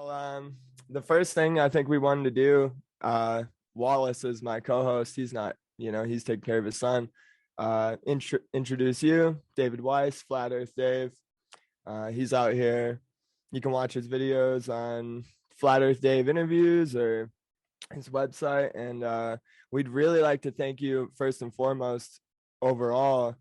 Well, the first thing I think we wanted to do, Wallace is my co-host. He's not, he's taking care of his son. Introduce you, David Weiss, Flat Earth Dave. He's out here. You can watch his videos on Flat Earth Dave interviews or his website. And we'd really like to thank you first and foremost overall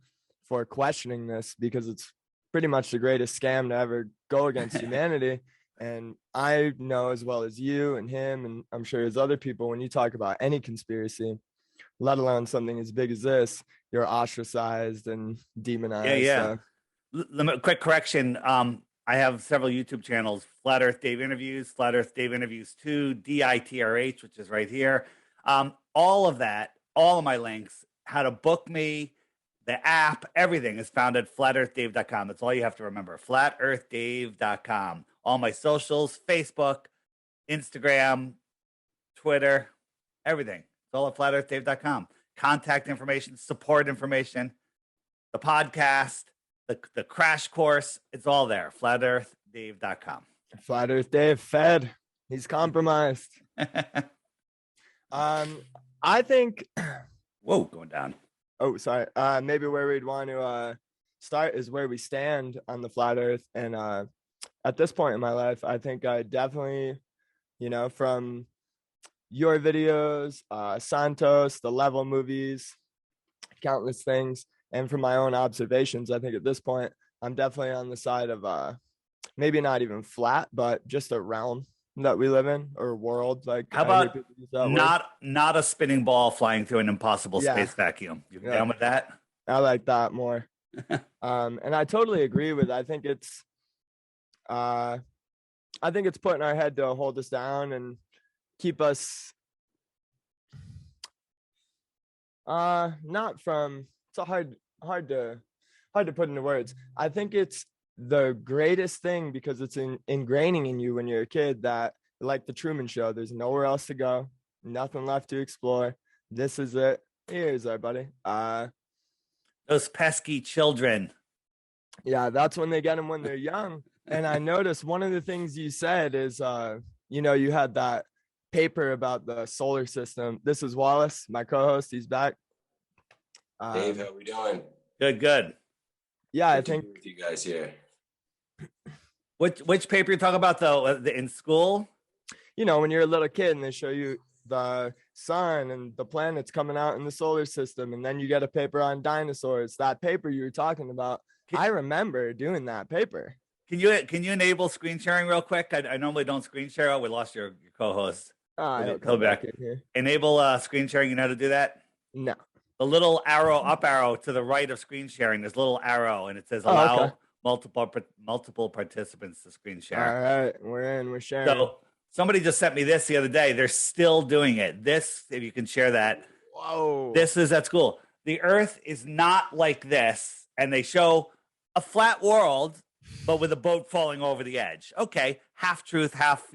for questioning this, because it's pretty much the greatest scam to ever go against humanity. And I know as well as you and him, and I'm sure as other people, when you talk about any conspiracy, let alone something as big as this, you're ostracized and demonized. Yeah. Quick correction. I have several YouTube channels: Flat Earth Dave Interviews, Flat Earth Dave Interviews 2, DITRH, which is right here. All of that, all of my links, how to book me, the app, everything is found at flatearthdave.com. That's all you have to remember. Flatearthdave.com. All my socials, Facebook, Instagram, Twitter, everything. It's all at flatearthdave.com. Contact information, support information, the podcast, the crash course, it's all there. Flatearthdave.com. Flat Earth Dave fed. He's compromised. I think. Whoa, going down. Oh, sorry. Maybe where we'd want to start is where we stand on the flat Earth. And at this point in my life, I think I definitely, from your videos, Santos, the Level movies, countless things, and from my own observations, I think at this point, I'm definitely on the side of maybe not even flat, but just a realm that we live in, or world. Like, how about not a spinning ball flying through an impossible space vacuum? You down with that? I like that more. And I totally agree with. I think it's put in our head to hold us down and keep us not from. It's hard to put into words. I think it's the greatest thing because it's ingraining in you when you're a kid that, like the Truman Show, there's nowhere else to go, nothing left to explore. This is it. Here's our buddy. Those pesky children. Yeah, that's when they get them when they're young. And I noticed one of the things you said is, you had that paper about the solar system. This is Wallace, my co-host. He's back. Dave, how we doing? Good. Yeah, Good I think with you guys here. Which paper you're talking about though? In school? When you're a little kid and they show you the sun and the planets coming out in the solar system, and then you get a paper on dinosaurs. That paper you were talking about, I remember doing that paper. Can you enable screen sharing real quick? I normally don't screen share. Oh, we lost your co-host. He'll back in here. Enable screen sharing. You know how to do that? No. The little up arrow to the right of screen sharing. There's a little arrow, and it says allow multiple participants to screen share. All right, we're sharing. So somebody just sent me this the other day. They're still doing it. This, if you can share that. Whoa. This is at school. The Earth is not like this, and they show a flat world, but with a boat falling over the edge. Okay, half truth, half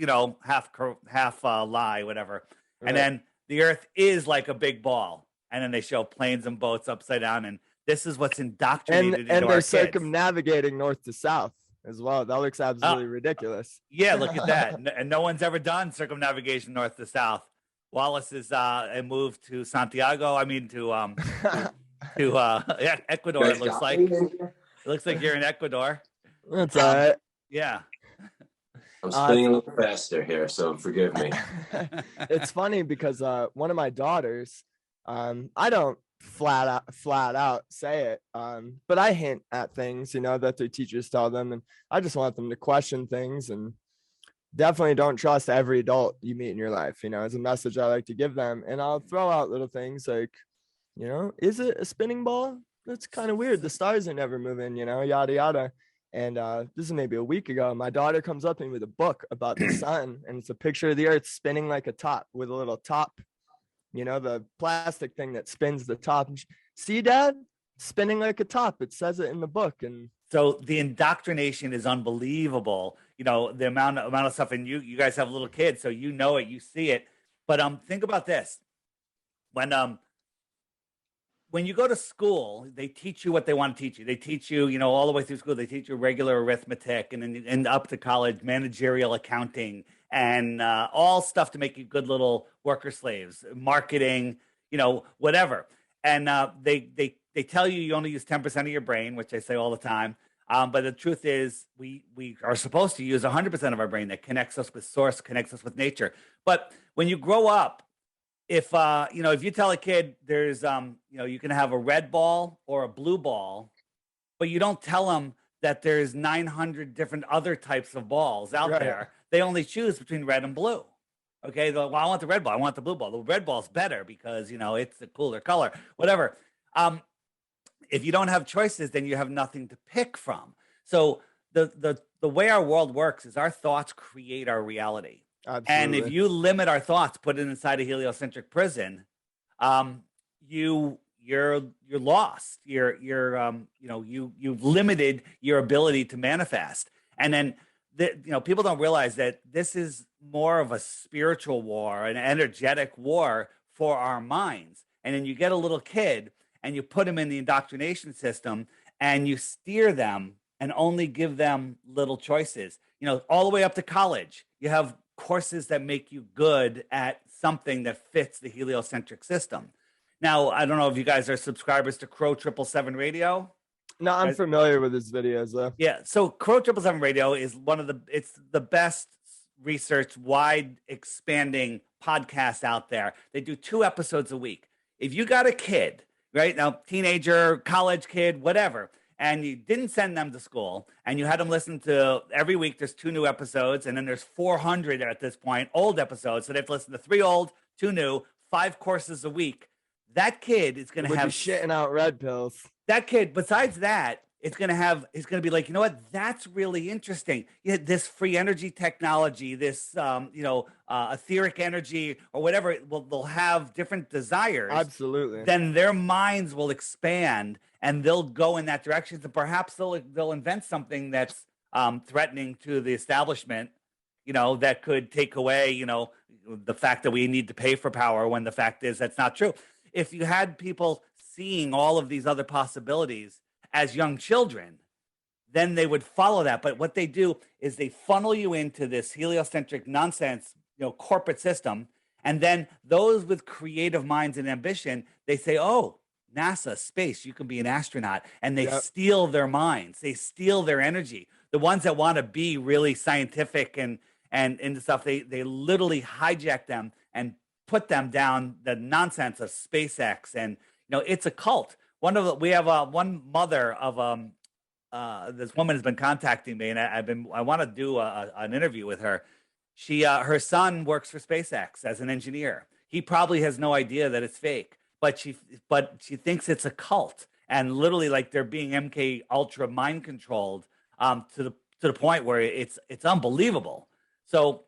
lie, whatever. Right. And then the Earth is like a big ball, and then they show planes and boats upside down, and this is what's indoctrinated into our kids. And they're circumnavigating north to south as well. That looks absolutely ridiculous. Yeah, look at that. And no one's ever done circumnavigation north to south. Wallace is moved to Santiago. I mean to Ecuador. It looks like. It looks like you're in Ecuador. That's all right. Yeah. I'm spinning a little faster here, so forgive me. It's funny because one of my daughters, I don't flat out say it, but I hint at things, that their teachers tell them, and I just want them to question things, and definitely don't trust every adult you meet in your life, as a message I like to give them. And I'll throw out little things like, is it a spinning ball? That's kind of weird. The stars are never moving, yada, yada. And this is maybe a week ago. My daughter comes up to me with a book about the sun, and it's a picture of the Earth spinning like a top with a little top, the plastic thing that spins the top. See, Dad, spinning like a top. It says it in the book. And so the indoctrination is unbelievable. The amount of stuff, and you guys have little kids, so it, you see it. But think about this: when when you go to school, they teach you what they want to teach you. They teach you, you know, all the way through school. They teach you regular arithmetic, and then and up to college, managerial accounting, and all stuff to make you good little worker slaves, marketing, you know, whatever. And they tell you you only use 10% of your brain, which I say all the time. But the truth is, we are supposed to use 100% of our brain that connects us with source, connects us with nature. But when you grow up, if you know, if you tell a kid there's you know, you can have a red ball or a blue ball, but you don't tell them that there's 900 different other types of balls out there, they only choose between red and blue. Okay, well, I want the red ball, I want the blue ball. The red ball's better because, you know, it's a cooler color, whatever. If you don't have choices, then you have nothing to pick from. So the way our world works is our thoughts create our reality. Absolutely. And if you limit our thoughts, put it inside a heliocentric prison, you're lost. You know, you've limited your ability to manifest. And then you know, people don't realize that this is more of a spiritual war, an energetic war for our minds. And then you get a little kid and you put them in the indoctrination system and you steer them and only give them little choices, you know, all the way up to college. You have courses that make you good at something that fits the heliocentric system. Now, I don't know if you guys are subscribers to Crow 777 Radio. No, I'm familiar with his videos though. Yeah. So Crow 777 Radio is it's the best research, wide expanding podcast out there. They do 2 episodes a week. If you got a kid, right now, teenager, college kid, whatever, and you didn't send them to school and you had them listen to every week, there's 2 new episodes, and then there's 400 at this point, old episodes. So they have to listen to 3 old, 2 new, 5 courses a week. That kid is going to have shitting out red pills. That kid, besides that, it's going to be like, you know what? That's really interesting. Yeah, this free energy technology, this, you know, etheric energy or whatever, they'll have different desires. Absolutely. Then their minds will expand and they'll go in that direction. And perhaps they'll invent something that's threatening to the establishment, you know, that could take away, you know, the fact that we need to pay for power when the fact is that's not true. If you had people seeing all of these other possibilities as young children, then they would follow that. But what they do is they funnel you into this heliocentric nonsense, you know, corporate system. And then those with creative minds and ambition, they say, oh, NASA, space, you can be an astronaut. And they steal their minds. They steal their energy. The ones that want to be really scientific and into stuff, they literally hijack them and put them down the nonsense of SpaceX. And, you know, it's a cult. We have one mother of this woman has been contacting me, and I want to do an interview with her. She her son works for SpaceX as an engineer. He probably has no idea that it's fake, but she thinks it's a cult, and literally like they're being MK Ultra mind controlled to the point where it's unbelievable. So,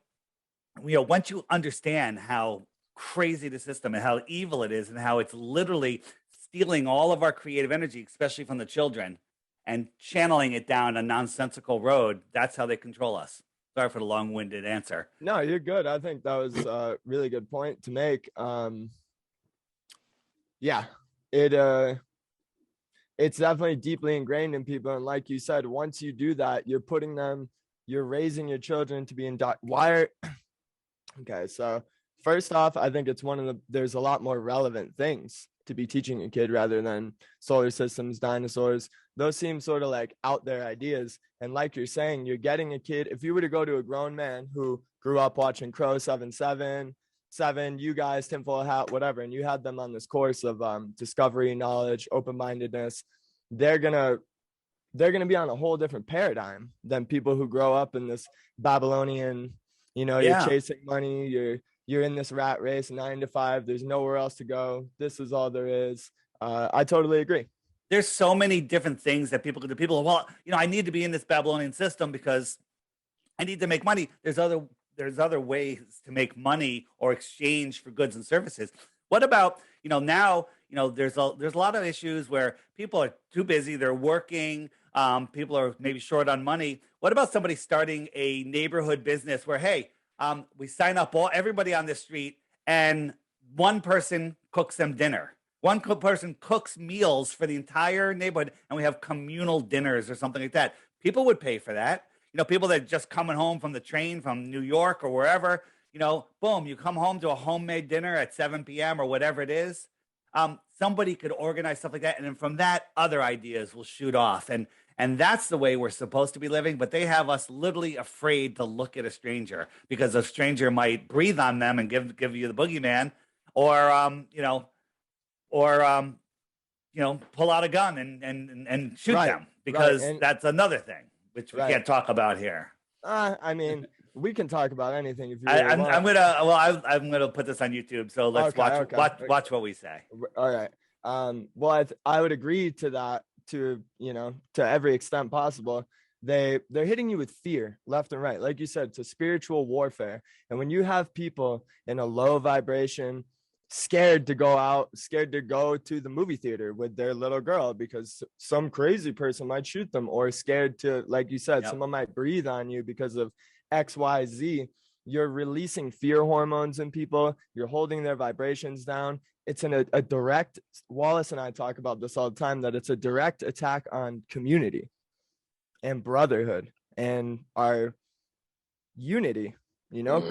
you know, once you understand how crazy the system and how evil it is and how it's literally stealing all of our creative energy, especially from the children, and channeling it down a nonsensical road, that's how they control us. Sorry for the long-winded answer. No, you're good. I think that was a really good point to make. Yeah, it's definitely deeply ingrained in people. And like you said, once you do that, you're raising your children to be okay, so first off, I think it's there's a lot more relevant things to be teaching a kid rather than solar systems, dinosaurs. Those seem sort of like out there ideas. And like you're saying, you're getting a kid. If you were to go to a grown man who grew up watching Crow 777, you guys, Tinfoil Hat, whatever, and you had them on this course of discovery, knowledge, open-mindedness, they're gonna be on a whole different paradigm than people who grow up in this Babylonian, you know, you're chasing money, you're in this rat race, 9 to 5. There's nowhere else to go. This is all there is. I totally agree. There's so many different things that people could do. People, well, you know, I need to be in this Babylonian system because I need to make money. There's other ways to make money or exchange for goods and services. What about, you know, now, you know, there's a lot of issues where people are too busy. They're working. People are maybe short on money. What about somebody starting a neighborhood business where, hey, we sign up everybody on the street and one person cooks them dinner. one person cooks meals for the entire neighborhood, and we have communal dinners or something like that. People would pay for that. You know, people that just coming home from the train from New York or wherever, you know, boom, you come home to a homemade dinner at 7 p.m. or whatever it is. Somebody could organize stuff like that. And then from that, other ideas will shoot off. And that's the way we're supposed to be living. But they have us literally afraid to look at a stranger because a stranger might breathe on them and give you the boogeyman, or pull out a gun and shoot them, because that's another thing which we can't talk about here. I mean, we can talk about anything if you really want. I'm gonna put this on YouTube, so let's watch what we say. All right. Well, I would agree to that, to every extent possible. They're hitting you with fear left and right, like you said. It's a spiritual warfare, and when you have people in a low vibration, scared to go out, scared to go to the movie theater with their little girl because some crazy person might shoot them, or scared to, like you said, someone might breathe on you because of XYZ, you're releasing fear hormones in people. You're holding their vibrations down. It's a direct, Wallace and I talk about this all the time, that it's a direct attack on community and brotherhood and our unity,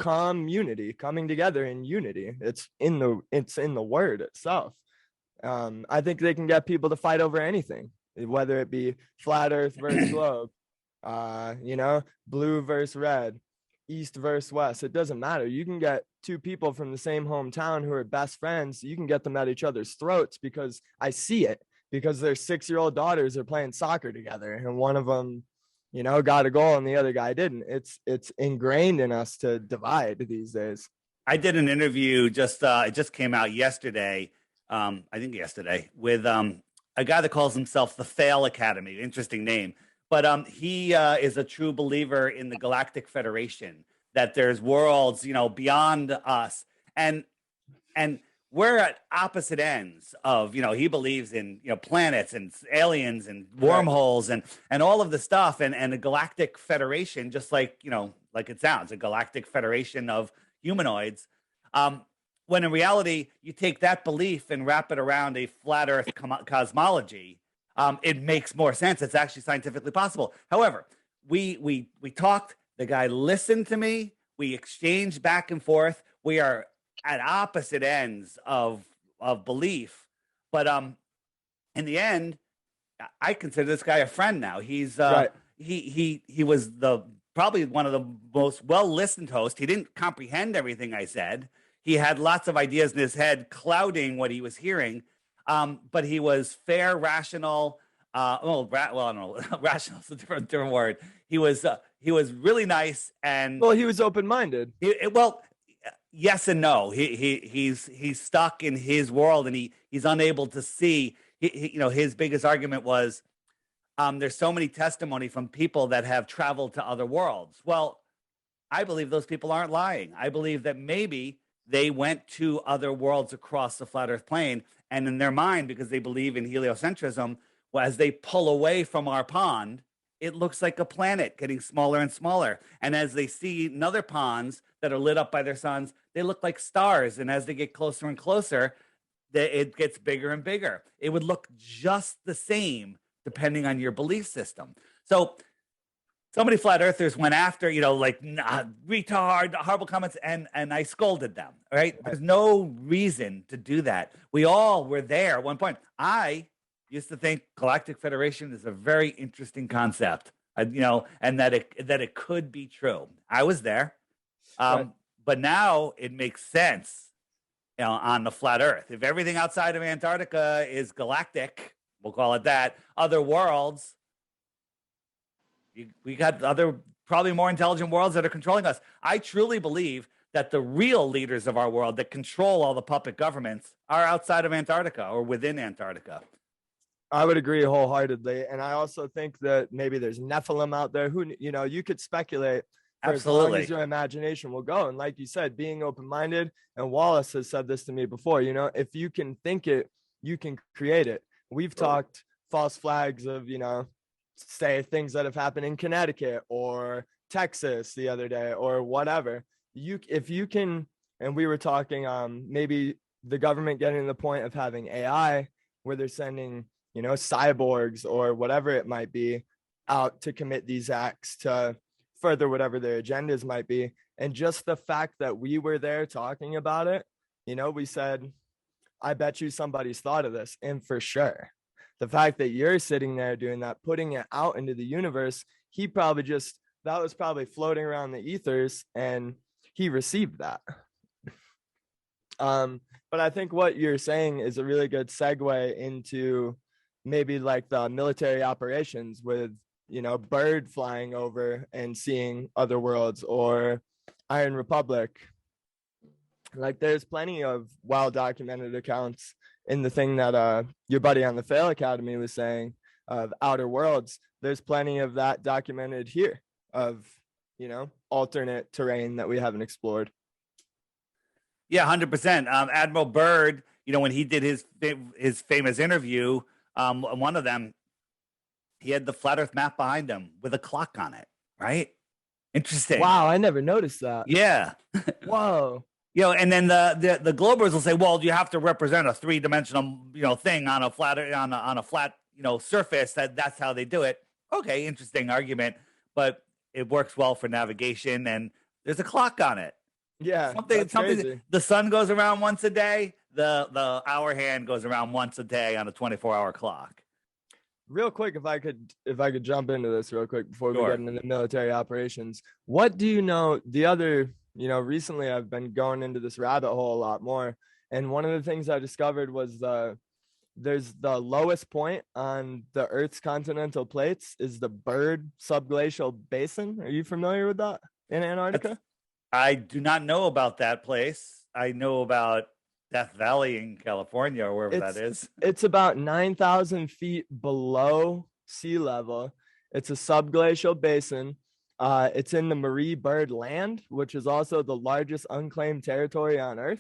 community, coming together in unity. It's in the word itself. I think they can get people to fight over anything, whether it be flat earth versus globe, blue versus red, east versus west. It doesn't matter. You can get two people from the same hometown who are best friends. You can get them at each other's throats because I see it, because their 6-year-old daughters are playing soccer together and one of them, got a goal and the other guy didn't. It's ingrained in us to divide these days. I did an interview it just came out yesterday. I think yesterday, with a guy that calls himself the Fail Academy. Interesting name. But he is a true believer in the Galactic Federation, that there's worlds, beyond us. And we're at opposite ends of, he believes in, planets and aliens and wormholes and all of the stuff, and a Galactic Federation, just like, like it sounds, a Galactic Federation of humanoids. When in reality, you take that belief and wrap it around a flat Earth cosmology. It makes more sense. It's actually scientifically possible. However, we talked, the guy listened to me, we exchanged back and forth. We are at opposite ends of belief. But in the end, I consider this guy a friend now. He's he was probably one of the most well-listened hosts. He didn't comprehend everything I said. He had lots of ideas in his head clouding what he was hearing. But he was fair, rational. I don't know. Rational is a different word. He was really nice, and he was open-minded. Yes and no. He's stuck in his world, and he's unable to see. His biggest argument was, there's so many testimony from people that have traveled to other worlds. Well, I believe those people aren't lying. I believe that maybe they went to other worlds across the flat Earth plane, and in their mind, because they believe in heliocentrism, as they pull away from our pond, it looks like a planet getting smaller and smaller. And as they see other ponds that are lit up by their suns, they look like stars. And as they get closer and closer, it gets bigger and bigger. It would look just the same depending on your belief system. So many flat earthers went after, retard, horrible comments, and I scolded them, right? There's no reason to do that. We all were there at one point. I used to think Galactic Federation is a very interesting concept, and that it could be true. I was there. But now it makes sense, on the flat Earth. If everything outside of Antarctica is galactic, we'll call it that, other worlds, we got other probably more intelligent worlds that are controlling us. I truly believe that the real leaders of our world that control all the puppet governments are outside of Antarctica or within Antarctica. I would agree wholeheartedly. And I also think that maybe there's Nephilim out there who, you could speculate for absolutely, as long as your imagination will go. And like you said, being open-minded, and Wallace has said this to me before, if you can think it, you can create it. We've talked false flags of, say things that have happened in Connecticut or Texas the other day or whatever. If you can, and we were talking, maybe the government getting to the point of having AI where they're sending, cyborgs or whatever it might be out to commit these acts to further whatever their agendas might be. And just the fact that we were there talking about it, we said, I bet you somebody's thought of this. And for sure, the fact that you're sitting there doing that, putting it out into the universe, that was probably floating around the ethers and he received that. But I think what you're saying is a really good segue into maybe like the military operations with, Bird flying over and seeing other worlds, or Iron Republic. Like there's plenty of well documented accounts in the thing that your buddy on the Fail Academy was saying of Outer Worlds. There's plenty of that documented here of, alternate terrain that we haven't explored. Yeah, 100%. Admiral Byrd, when he did his famous interview, one of them, he had the flat Earth map behind him with a clock on it, right? Interesting. Wow, I never noticed that. Yeah. Whoa. And then the Globers will say, well, you have to represent a three-dimensional, thing on a flat surface. That's how they do it. Okay, interesting argument, but it works well for navigation, and there's a clock on it. Yeah, something. Crazy. The sun goes around once a day. The hour hand goes around once a day on a 24-hour clock. Real quick, if I could jump into this real quick before Sure. we get into the military operations. What do you know? The other, recently I've been going into this rabbit hole a lot more, and one of the things I discovered was there's the lowest point on the Earth's continental plates is the Byrd subglacial basin. Are you familiar with that in Antarctica? I do not know about that place. I know about Death Valley in California or wherever that is. It's about 9,000 feet below sea level. It's a subglacial basin. It's in the Marie Byrd Land, which is also the largest unclaimed territory on Earth.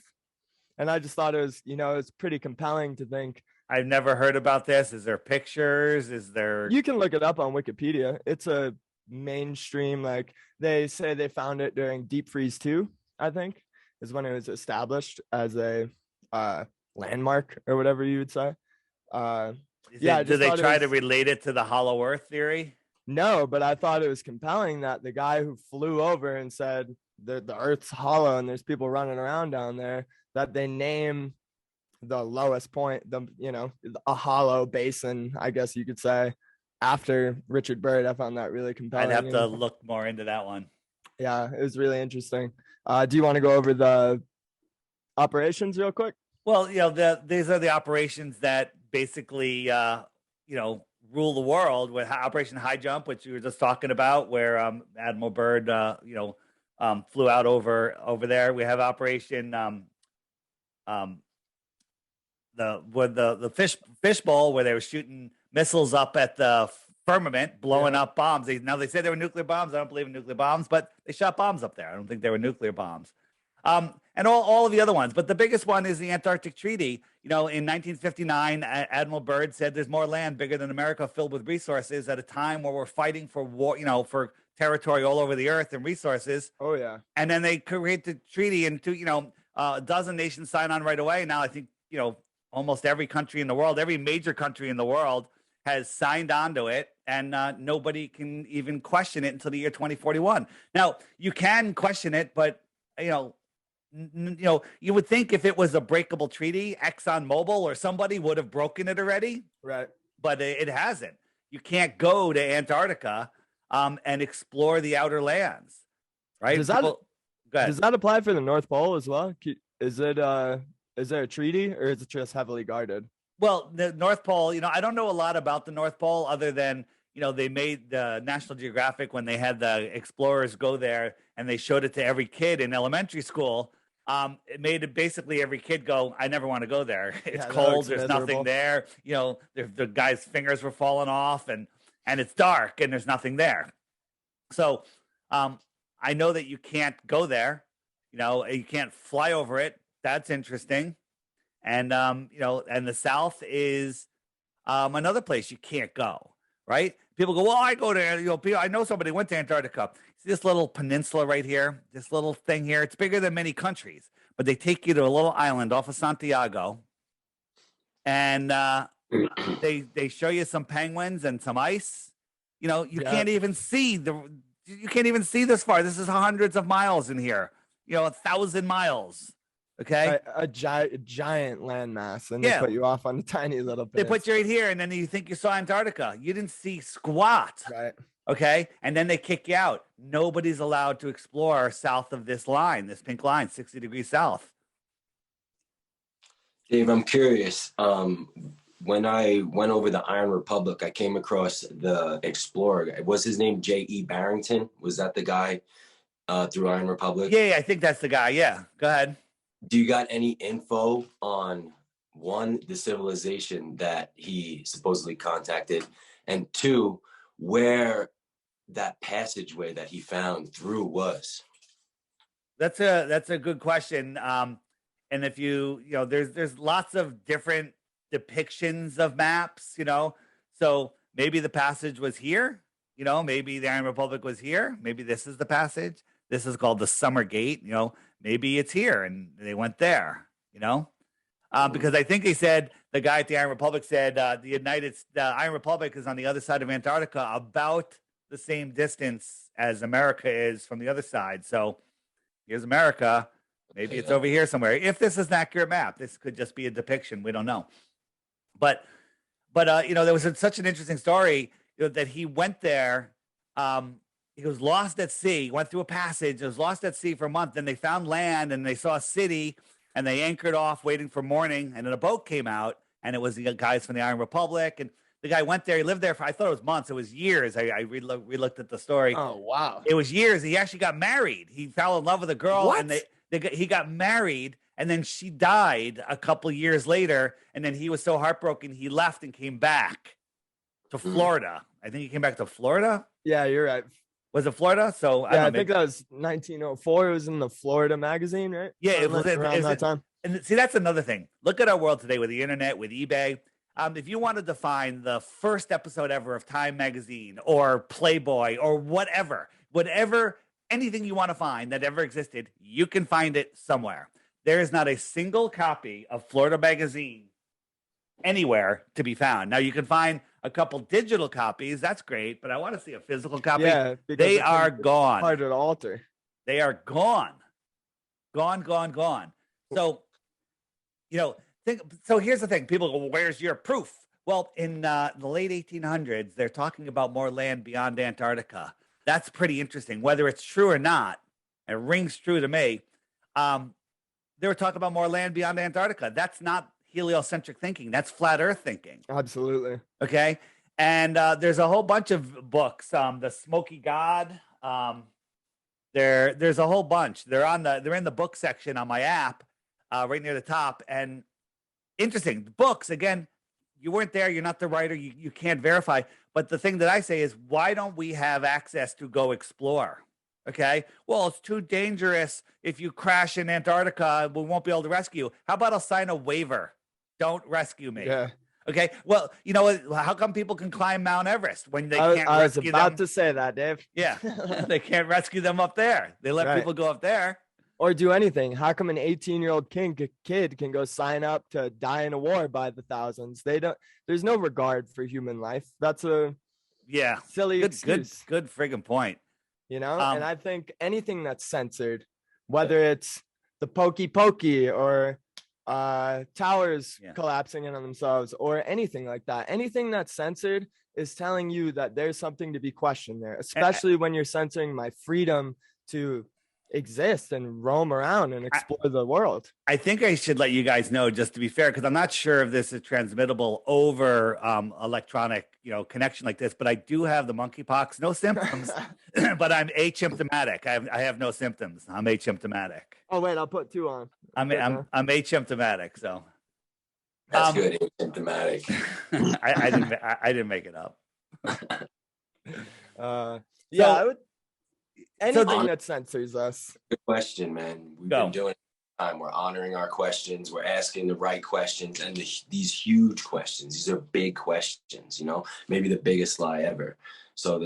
And I just thought it was, it's pretty compelling to think. I've never heard about this. Is there pictures? Is there? You can look it up on Wikipedia. It's a mainstream, like they say they found it during Deep Freeze 2, I think, is when it was established as a landmark or whatever you would say. Do they try to relate it to the Hollow Earth theory? No, but I thought it was compelling that the guy who flew over and said the Earth's hollow and there's people running around down there, that they name the lowest point, a hollow basin, I guess you could say, after Richard Byrd. I found that really compelling. I'd have to look more into that one. Yeah, it was really interesting. Do you want to go over the operations real quick? Well, these are the operations that basically, rule the world with Operation High Jump, which you were just talking about, where Admiral Byrd, flew out over there. We have Operation the fishbowl, where they were shooting missiles up at the firmament, blowing up bombs. They said they were nuclear bombs. I don't believe in nuclear bombs, but they shot bombs up there. I don't think they were nuclear bombs. And all of the other ones. But the biggest one is the Antarctic Treaty. In 1959, Admiral Byrd said there's more land bigger than America filled with resources at a time where we're fighting for war, for territory all over the earth and resources. Oh, yeah. And then they create the treaty, and a dozen nations sign on right away. Now I think, almost every country in the world, every major country in the world has signed on to it, and nobody can even question it until the year 2041. Now, you can question it, but, you would think if it was a breakable treaty, ExxonMobil or somebody would have broken it already. Right. But it hasn't. You can't go to Antarctica and explore the outer lands, right? Does that apply for the North Pole as well? Is there a treaty, or is it just heavily guarded? Well, the North Pole, I don't know a lot about the North Pole other than, they made the National Geographic when they had the explorers go there and they showed it to every kid in elementary school. It made basically every kid go, I never want to go there. It's cold. There's nothing there. The guy's fingers were falling off and it's dark and there's nothing there. So I know that you can't go there. You can't fly over it. That's interesting. And, and the South is another place you can't go, right? people go, well, I go there. I know somebody went to Antarctica. See this little peninsula right here, this little thing here. It's bigger than many countries, but they take you to a little island off of Santiago, and they show you some penguins and some ice. You can't even see this far. This is hundreds of miles in here. 1,000 miles. Okay, a giant landmass, and they put you off on a tiny little peninsula. They put you right here, and then you think you saw Antarctica. You didn't see squat. Right. Okay, and then they kick you out. Nobody's allowed to explore south of this line, this pink line, 60 degrees south. Dave, I'm curious. When I went over the Iron Republic, I came across the explorer. Was his name J.E. Barrington? Was that the guy through Iron Republic? Yeah, I think that's the guy. Yeah, go ahead. Do you got any info on, one, the civilization that he supposedly contacted, and two, where that passageway that he found through was? That's a good question. And if there's lots of different depictions of maps, so maybe the passage was here, maybe the Iron Republic was here. Maybe this is the passage. This is called the Summer Gate. Maybe it's here and they went there, because I think they said, the guy at the Iron Republic said, the Iron Republic is on the other side of Antarctica, about the same distance as America is from the other side. So here's America. Maybe it's over here somewhere. If this is an accurate map, this could just be a depiction. We don't know. But there was such an interesting story that he went there. He was lost at sea, went through a passage, was lost at sea for a month. Then they found land and they saw a city and they anchored off waiting for morning. And then a boat came out and it was the guys from the Iron Republic. And the guy went there. He lived there for, I thought it was months. It was years. I re-looked at the story. Oh, wow. It was years. He actually got married. He fell in love with a girl. What? And he got married. And then she died a couple years later. And then he was so heartbroken, he left and came back to Florida. I think he came back to Florida. Yeah, you're right. Was it Florida? So I think that was 1904. It was in the Florida magazine, right? Yeah, it was around that time. And see, that's another thing. Look at our world today with the internet, with eBay. If you wanted to find the first episode ever of Time magazine or Playboy or whatever, anything you want to find that ever existed, you can find it somewhere. There is not a single copy of Florida magazine anywhere to be found. Now, you can find a couple digital copies. That's great, but I want to see a physical copy. Yeah, they are gone. Hard to alter. They are gone. Gone. So, so here's the thing. People go, well, where's your proof? Well, in the late 1800s, they're talking about more land beyond Antarctica. That's pretty interesting. Whether it's true or not, it rings true to me. They were talking about more land beyond Antarctica. That's not heliocentric thinking. That's flat Earth thinking. Absolutely. Okay. And there's a whole bunch of books. The Smoky God. There's a whole bunch. They're in the book section on my app, right near the top. And interesting. The books, again, you weren't there. You're not the writer. You can't verify. But the thing that I say is, why don't we have access to go explore? Okay. Well, it's too dangerous. If you crash in Antarctica, we won't be able to rescue you. How about I'll sign a waiver? Don't rescue me. Yeah. Okay. Well, how come people can climb Mount Everest when they can't rescue them? I was about to say that, Dave. Yeah. They can't rescue them up there. They let people go up there. Or do anything. How come an 18-year-old kid can go sign up to die in a war by the thousands? There's no regard for human life. That's a silly excuse. Good friggin' point. And I think anything that's censored, whether it's the pokey or towers collapsing in on themselves or anything like that, anything that's censored is telling you that there's something to be questioned there, especially when you're censoring my freedom to exist and roam around and explore the world. I think I should let you guys know, just to be fair, because I'm not sure if this is transmittable over electronic, connection like this, but I do have the monkeypox, no symptoms, but I'm asymptomatic. I have no symptoms. I'm asymptomatic. Oh wait, I'll put two on. I'm asymptomatic, so that's good. Asymptomatic. I didn't make it up. I would. Anything that censors us. Good question, man. We've been doing it time. We're honoring our questions. We're asking the right questions, and these huge questions. These are big questions, you know, maybe the biggest lie ever. So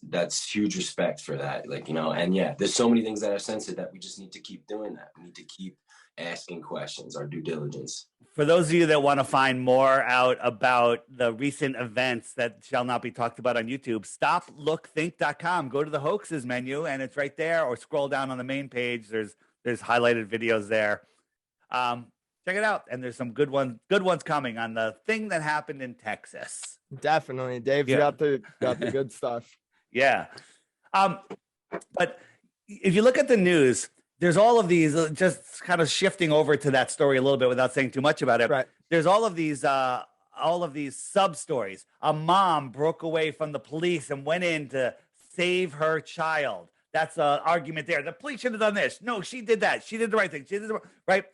that's huge respect for that. Like, you know, and yeah, there's so many things that are censored that we just need to keep doing that. We need to keep asking questions, our due diligence. For those of you that want to find more out about the recent events that shall not be talked about on YouTube, stoplookthink.com. Go to the hoaxes menu and it's right there, or scroll down on the main page. There's highlighted videos there. Check it out. And there's some good ones coming on the thing that happened in Texas. Definitely. Dave's got the good stuff. Yeah. But if you look at the news, there's all of these, just kind of shifting over to that story a little bit without saying too much about it. Right. There's all of these sub stories. A mom broke away from the police and went in to save her child. That's an argument there. The police should have done this. No, she did that. She did the right thing. She did the right.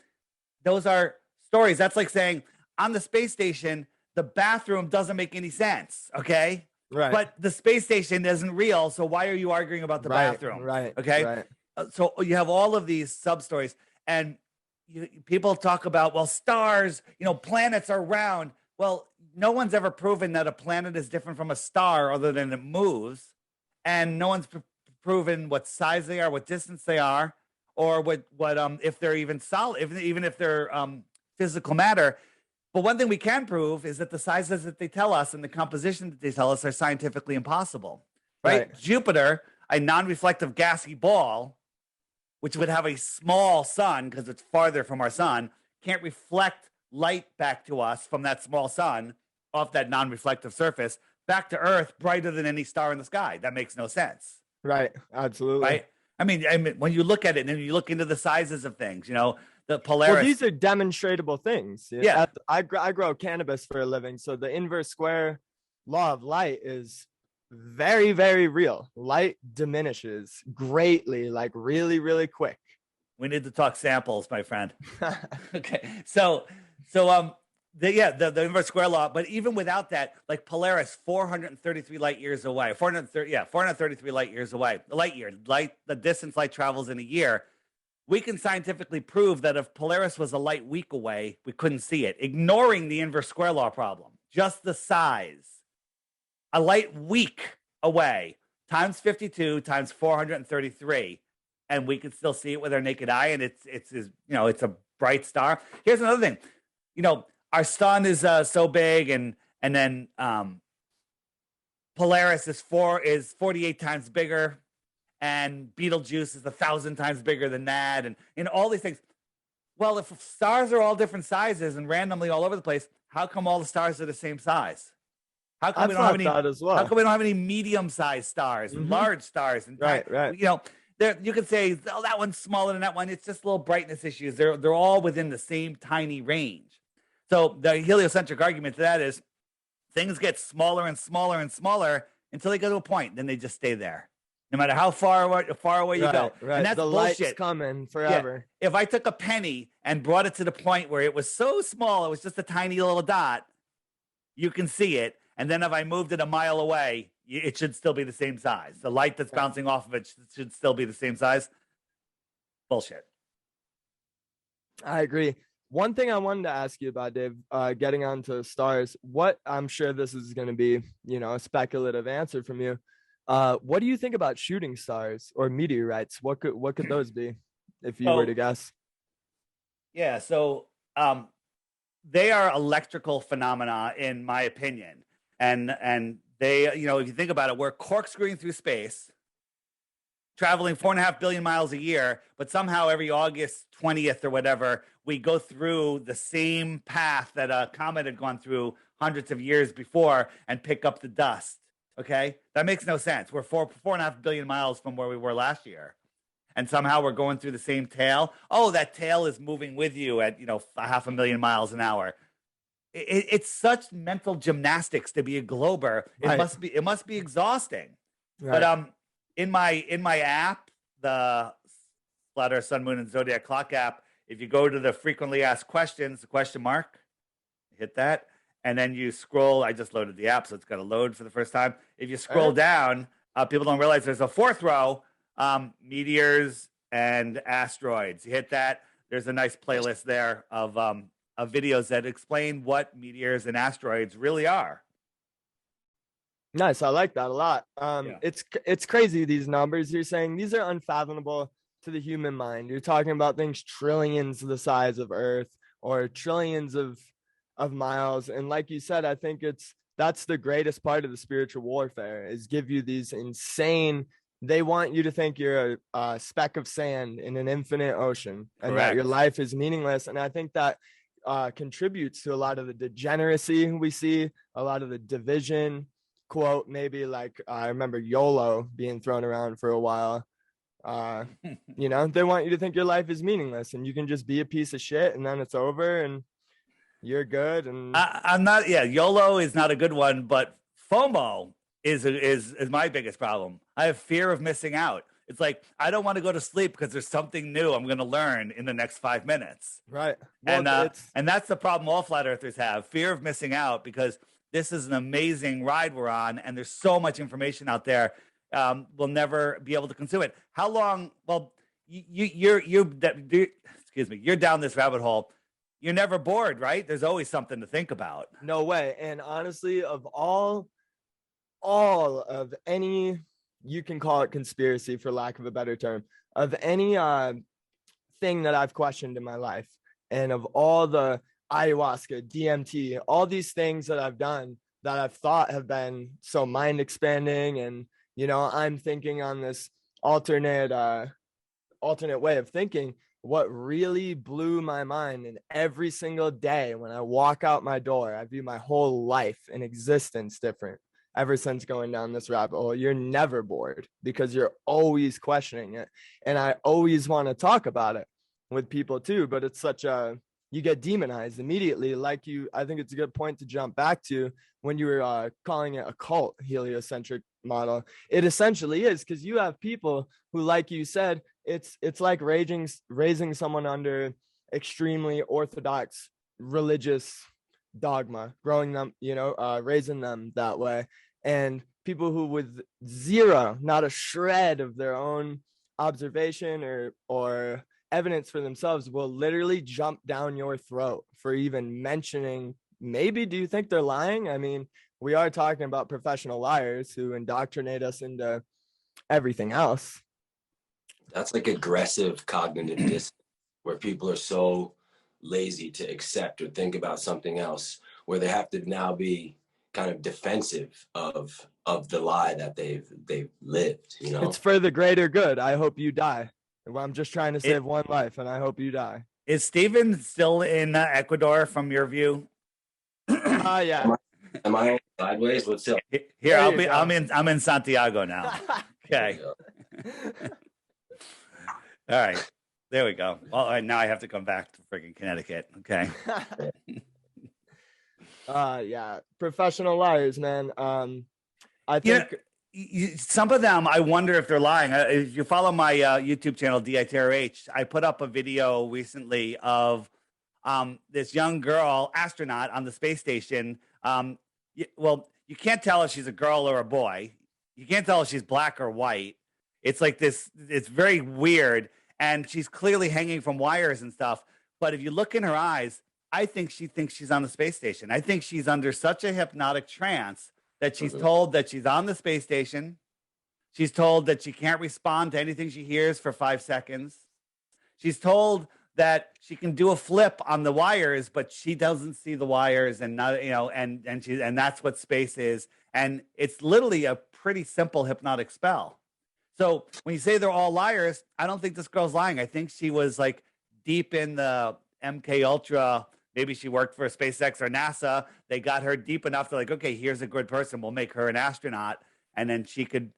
Those are stories. That's like saying on the space station, the bathroom doesn't make any sense. Okay. Right. But the space station isn't real. So why are you arguing about the bathroom? Right. Okay. Right. So you have all of these sub stories, and people talk about, well, stars, planets are round. Well, no one's ever proven that a planet is different from a star other than it moves. And no one's proven what size they are, what distance they are, or what if they're even solid, even if they're physical matter. But one thing we can prove is that the sizes that they tell us and the composition that they tell us are scientifically impossible, right? Jupiter, a non-reflective gassy ball, which would have a small sun because it's farther from our sun, can't reflect light back to us from that small sun off that non-reflective surface back to Earth brighter than any star in the sky. That makes no sense. Right. Absolutely. Right. I mean, when you look at it and you look into the sizes of things, the Polaris. Well, these are demonstratable things. Yeah. I grow cannabis for a living. So the inverse square law of light is very, very real. Light diminishes greatly, like really, really quick. We need to talk samples, my friend. Okay. So the inverse square law, but even without that, like Polaris, 433 light years away, 433 light years away, the distance light travels in a year. We can scientifically prove that if Polaris was a light week away, we couldn't see it, ignoring the inverse square law problem, just the size. A light week away times 52 times 433, and we can still see it with our naked eye, and it's a bright star. Here's another thing, our sun is so big, and then Polaris is 48 times bigger, and Betelgeuse is 1,000 times bigger than that, and all these things. Well, if stars are all different sizes and randomly all over the place, how come all the stars are the same size? How come we don't have any? How come we don't have any medium-sized stars, and large stars, and right? You could say, oh, that one's smaller than that one. It's just little brightness issues. They're all within the same tiny range. So the heliocentric argument to that is things get smaller and smaller and smaller until they go to a point. Then they just stay there, no matter how far away you go. Right. And that's the bullshit. Light's coming forever. Yeah. If I took a penny and brought it to the point where it was so small, it was just a tiny little dot, you can see it. And then if I moved it a mile away, it should still be the same size. The light that's bouncing off of it should still be the same size. Bullshit. I agree. One thing I wanted to ask you about, Dave, getting onto stars, I'm sure this is going to be, a speculative answer from you. What do you think about shooting stars or meteorites? What could those be, if you were to guess? Yeah, so they are electrical phenomena, in my opinion. And they, if you think about it, we're corkscrewing through space, traveling 4.5 billion miles a year, but somehow every August 20th or whatever, we go through the same path that a comet had gone through hundreds of years before and pick up the dust. Okay? That makes no sense. We're 4.5 billion miles from where we were last year. And somehow we're going through the same tail. Oh, that tail is moving with you at, 500,000 miles an hour. It's such mental gymnastics to be a glober. It must be exhausting. Right. But in my app, the Flat Earth, Sun, Moon, and Zodiac Clock app, if you go to the frequently asked questions, the question mark, hit that, and then you scroll. I just loaded the app, so it's got to load for the first time. If you scroll down, people don't realize there's a fourth row, meteors and asteroids. You hit that. there's a nice playlist there of videos that explain what meteors and asteroids really are. Nice. I like that a lot. Yeah. It's crazy, these numbers you're saying. These are unfathomable to the human mind. You're talking about things trillions the size of Earth or trillions of miles. And like you said, I think that's the greatest part of the spiritual warfare, is give you these insane, they want you to think you're a speck of sand in an infinite ocean, and Correct. that your life is meaningless. And I think that contributes to a lot of the degeneracy we see, a lot of the division. Quote, maybe like I remember YOLO being thrown around for a while. You know, they want you to think your life is meaningless and you can just be a piece of shit and then it's over and you're good. And I'm not, YOLO is not a good one, but FOMO is my biggest problem. I have fear of missing out. It's like, I don't want to go to sleep because there's something new I'm going to learn in the next 5 minutes. Right. Well, and that's the problem all flat earthers have, fear of missing out, because this is an amazing ride we're on, and there's so much information out there. We'll never be able to consume it. How long? Well, you're down this rabbit hole. You're never bored, right? There's always something to think about. No way. And honestly, of all of any, you can call it conspiracy for lack of a better term, of any thing that I've questioned in my life, and of all the ayahuasca, DMT, all these things that I've done that I've thought have been so mind expanding, and you know, I'm thinking on this alternate way of thinking. What really blew my mind, and every single day when I walk out my door, I view my whole life and existence different ever since going down this rabbit hole. You're never bored because you're always questioning it, and I always want to talk about it with people too, but it's such a, you get demonized immediately. Like I think it's a good point to jump back to when you were calling it a cult heliocentric model. It essentially is, because you have people who, like you said, it's like raising someone under extremely orthodox religious dogma, growing them, raising them that way. And people who with zero, not a shred of their own observation or evidence for themselves will literally jump down your throat for even mentioning, maybe, do you think they're lying? I mean, we are talking about professional liars who indoctrinate us into everything else. That's like aggressive cognitive dissonance, where people are so lazy to accept or think about something else, where they have to now be kind of defensive of the lie that they've lived. You know, it's for the greater good. I hope you die. Well, I'm just trying to save one life, and I hope you die. Is Steven still in Ecuador from your view? Yeah. Am I sideways? What's up? Here, I'm in Santiago now. Okay. All right. There we go. All right, now I have to come back to freaking Connecticut. Okay. Yeah. Professional liars, man. I think some of them, I wonder if they're lying. If you follow my YouTube channel, DITRH, I put up a video recently of this young girl astronaut on the space station. You can't tell if she's a girl or a boy. You can't tell if she's black or white. It's like this, it's very weird. And she's clearly hanging from wires and stuff. But if you look in her eyes, I think she thinks she's on the space station. I think she's under such a hypnotic trance that she's told that she's on the space station. She's told that she can't respond to anything she hears for 5 seconds. She's told that she can do a flip on the wires, but she doesn't see the wires, and not, and that's what space is. And it's literally a pretty simple hypnotic spell. So when you say they're all liars, I don't think this girl's lying. I think she was like deep in the MK Ultra. Maybe she worked for SpaceX or NASA. They got her deep enough to like, okay, here's a good person. We'll make her an astronaut. And then she could,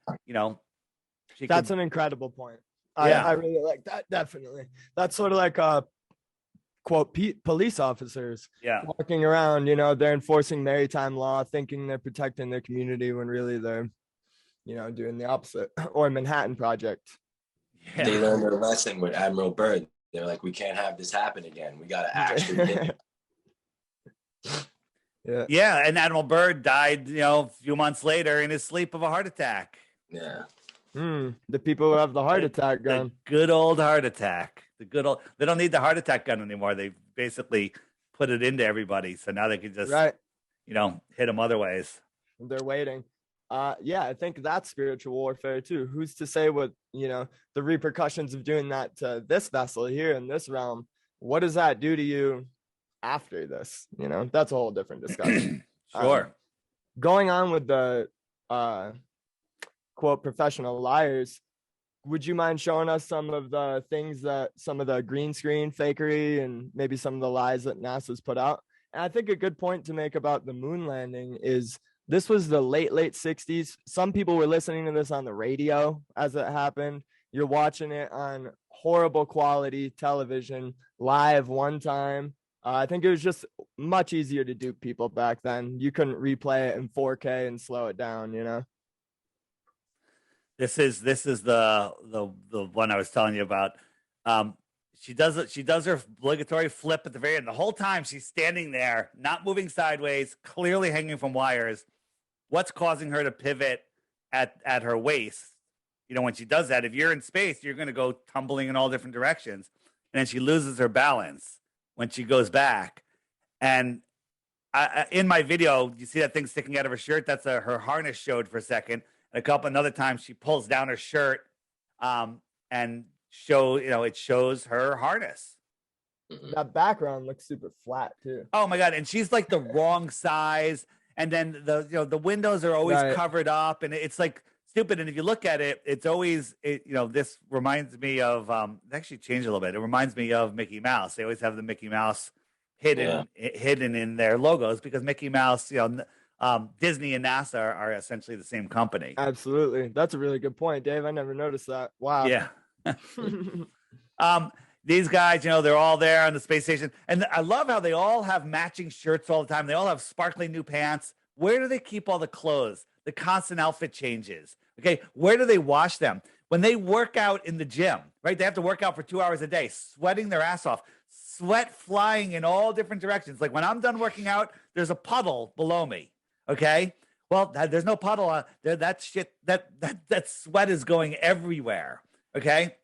That's an incredible point. Yeah. I really like that. Definitely. That's sort of like quote, police officers walking around, they're enforcing maritime law, thinking they're protecting their community when really they're, doing the opposite. Or Manhattan Project. Yeah. They learned their lesson with Admiral Byrd. They're like, we can't have this happen again. We got to actually Yeah, and Admiral Byrd died, a few months later in his sleep of a heart attack. Yeah. The people who have the heart attack gone. Good old heart attack. The good old, they don't need the heart attack gun anymore. They basically put it into everybody. So now they can just, you know, hit them other ways. They're waiting. Yeah, I think that's spiritual warfare too. Who's to say what, you know, the repercussions of doing that to this vessel here in this realm? What does that do to you after this? You know, that's a whole different discussion. Sure. Going on with the quote professional liars, would you mind showing us some of the things that some of the green screen fakery and maybe some of the lies that NASA's put out? And I think a good point to make about the moon landing is this was the late 60s. Some people were listening to this on the radio as it happened. You're watching it on horrible quality television live one time. I think it was just much easier to dupe people back then. You couldn't replay it in 4K and slow it down, you know? This is the one I was telling you about. She does her obligatory flip at the very end. The whole time she's standing there, not moving sideways, clearly hanging from wires. What's causing her to pivot at her waist? You know, when she does that, if you're in space, you're going to go tumbling in all different directions. And then she loses her balance when she goes back. And in my video, you see that thing sticking out of her shirt? That's her harness showed for a second. And another times she pulls down her shirt and it shows her harness. That background looks super flat too. Oh my God. And she's like the wrong size. And then the windows are always covered up and it's like stupid. And if you look at it, it's always, this reminds me of, it actually changed a little bit. It reminds me of Mickey Mouse. They always have the Mickey Mouse hidden in their logos because Mickey Mouse, Disney and NASA are essentially the same company. Absolutely. That's a really good point, Dave. I never noticed that. Wow. Yeah. These guys, they're all there on the space station. And I love how they all have matching shirts all the time. They all have sparkling new pants. Where do they keep all the clothes? The constant outfit changes. Okay. Where do they wash them? When they work out in the gym, right? They have to work out for 2 hours a day, sweating their ass off, sweat flying in all different directions. Like when I'm done working out, there's a puddle below me. Okay. Well, there's no puddle there. That shit, that sweat is going everywhere. Okay.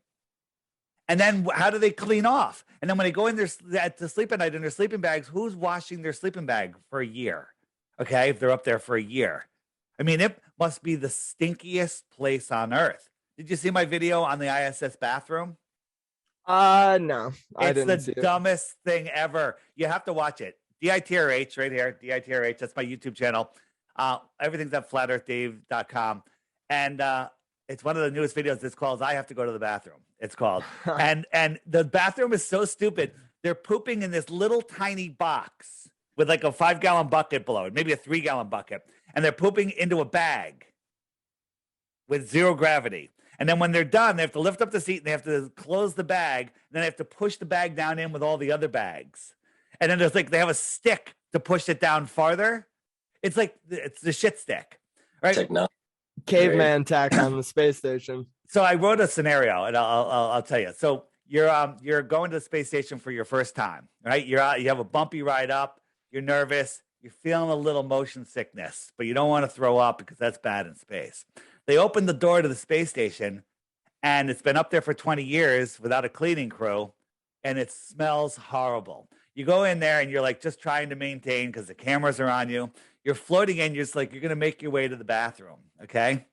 And then how do they clean off? And then when they go in there to sleep at night in their sleeping bags, who's washing their sleeping bag for a year? Okay. If they're up there for a year, I mean, it must be the stinkiest place on earth. Did you see my video on the ISS bathroom? No, I didn't. It's the dumbest thing ever. You have to watch it. DITRH right here. DITRH. That's my YouTube channel. Everything's at flatearthdave.com. And it's one of the newest videos. It's called I Have to Go to the Bathroom. It's called. and the bathroom is so stupid. They're pooping in this little tiny box with like a 5-gallon bucket below it, maybe a 3-gallon bucket. And they're pooping into a bag with zero gravity. And then when they're done, they have to lift up the seat and they have to close the bag. And then they have to push the bag down in with all the other bags. And then there's like, they have a stick to push it down farther. It's like, it's the shit stick, right? Technology. Caveman tech on the space station. So I wrote a scenario and I'll tell you. So you're going to the space station for your first time, right? You're out, you have a bumpy ride up, you're nervous, you're feeling a little motion sickness, but you don't want to throw up because that's bad in space. They open the door to the space station and it's been up there for 20 years without a cleaning crew and it smells horrible. You go in there and you're like just trying to maintain because the cameras are on you. You're floating in, you're just like, you're going to make your way to the bathroom. Okay.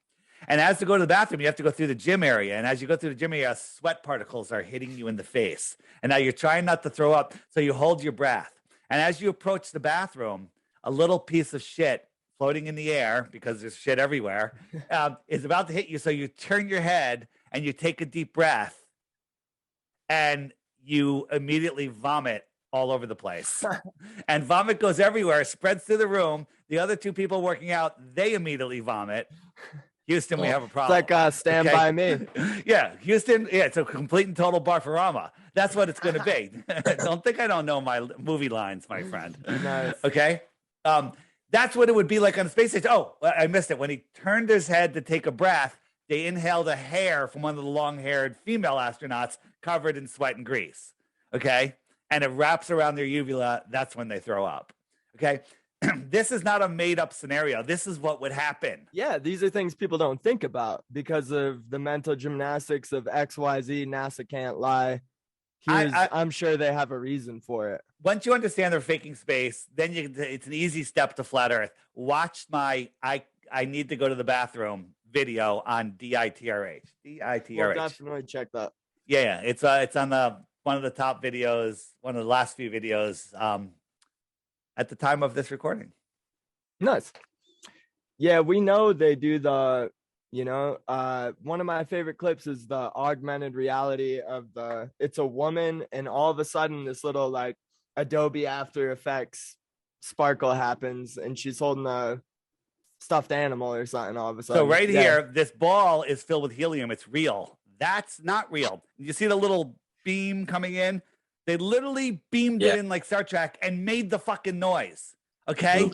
And as to go to the bathroom, you have to go through the gym area. And as you go through the gym area, sweat particles are hitting you in the face. And now you're trying not to throw up. So you hold your breath. And as you approach the bathroom, a little piece of shit floating in the air, because there's shit everywhere, is about to hit you. So you turn your head and you take a deep breath and you immediately vomit all over the place. And vomit goes everywhere, spreads through the room. The other two people working out, they immediately vomit. Houston, we have a problem. It's like Stand By Me. Yeah, Houston, it's a complete and total barfarama. That's what it's going to be. Don't think I don't know my movie lines, my friend. Nice. Okay? That's what it would be like on the space station. Oh, I missed it. When he turned his head to take a breath, they inhaled a hair from one of the long-haired female astronauts covered in sweat and grease. Okay? And it wraps around their uvula. That's when they throw up. Okay? This is not a made-up scenario. This is what would happen. Yeah, these are things people don't think about because of the mental gymnastics of XYZ. NASA can't lie. I'm sure they have a reason for it. Once you understand they're faking space, then it's an easy step to flat Earth. Watch my I need to go to the bathroom video on DITRH. We'll definitely check that. Yeah, it's on one of the top videos, one of the last few videos at the time of this recording. Nice. Yeah, we know they do the, one of my favorite clips is the augmented reality of it's a woman, and all of a sudden this little like Adobe After Effects sparkle happens, and she's holding a stuffed animal or something all of a sudden. So right here, this ball is filled with helium. It's real. That's not real. You see the little beam coming in? They literally beamed it in like Star Trek and made the fucking noise. Okay?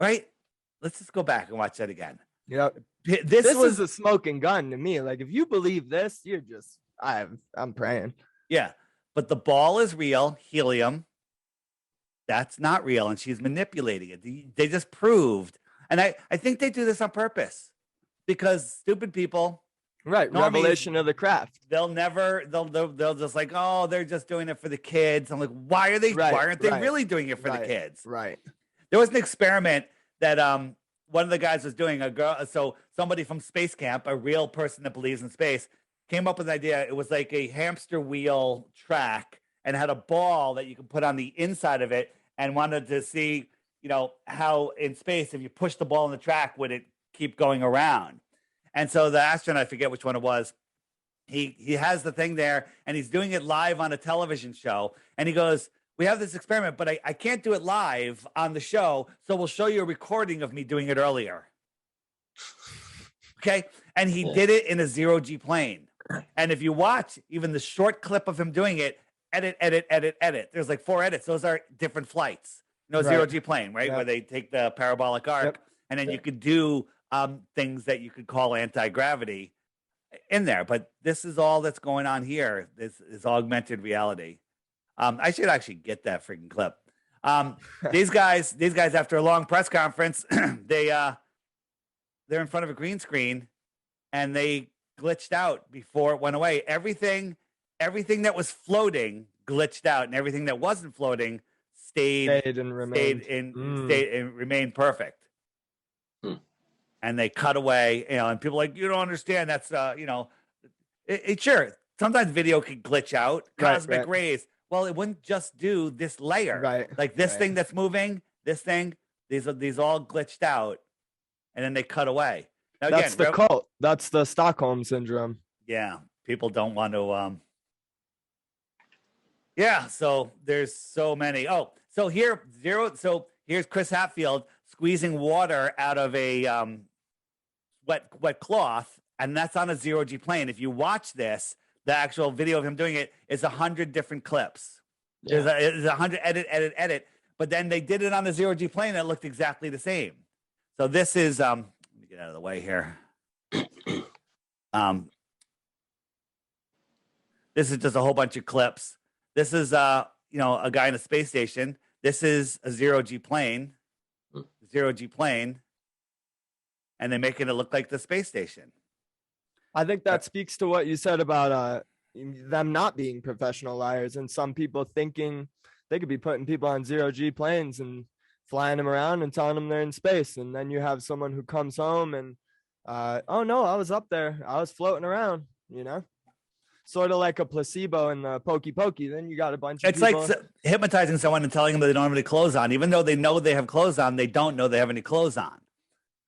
Right? Let's just go back and watch that again. Yep. This is a smoking gun to me. Like, if you believe this, you're just, I'm praying. Yeah. But the ball is real, helium. That's not real. And she's manipulating it. They just proved. And I think they do this on purpose because stupid people. Right. Revelation of the craft. They'll just like, oh, they're just doing it for the kids. I'm like, why aren't they really doing it for the kids? Right. There was an experiment that one of the guys was doing, so somebody from space camp, a real person that believes in space, came up with an idea. It was like a hamster wheel track and had a ball that you could put on the inside of it, and wanted to see, how in space, if you push the ball on the track, would it keep going around? And so the astronaut, I forget which one it was, he has the thing there, and he's doing it live on a television show. And he goes, we have this experiment, but I can't do it live on the show, so we'll show you a recording of me doing it earlier. Okay? And he did it in a zero-G plane. And if you watch even the short clip of him doing it, edit. There's like 4 edits. Those are different flights. Zero-G plane, right? Yep. Where they take the parabolic arc, and then you could do things that you could call anti-gravity in there. But this is all that's going on here. This is augmented reality. I should actually get that freaking clip. These guys, after a long press conference, they're in front of a green screen, and they glitched out before it went away. Everything that was floating glitched out, and everything that wasn't floating stayed and remained perfect. And they cut away, and people are like, you don't understand. That's sure. Sometimes video can glitch out. Cosmic rays. Well, it wouldn't just do this layer, right? Like this thing that's moving, this thing. These all glitched out, and then they cut away. Now, that's the cult. That's the Stockholm syndrome. Yeah, people don't want to. Yeah, so there's so many. Oh, so here's Chris Hatfield squeezing water out of a wet cloth, and that's on a zero-G plane. If you watch this, the actual video of him doing it is 100 different clips. Yeah. There's 100 edit. But then they did it on the zero-G plane and it looked exactly the same. So this is let me get out of the way here. This is just a whole bunch of clips. This is a guy in a space station. This is a zero-G plane. And they're making it look like the space station. I think that speaks to what you said about them not being professional liars, and some people thinking they could be putting people on zero-G planes and flying them around and telling them they're in space. And then you have someone who comes home and, oh no, I was up there. I was floating around, sort of like a placebo in the Pokey Pokey. Then you got a bunch of people. It's like hypnotizing someone and telling them that they don't have any clothes on. Even though they know they have clothes on, they don't know they have any clothes on.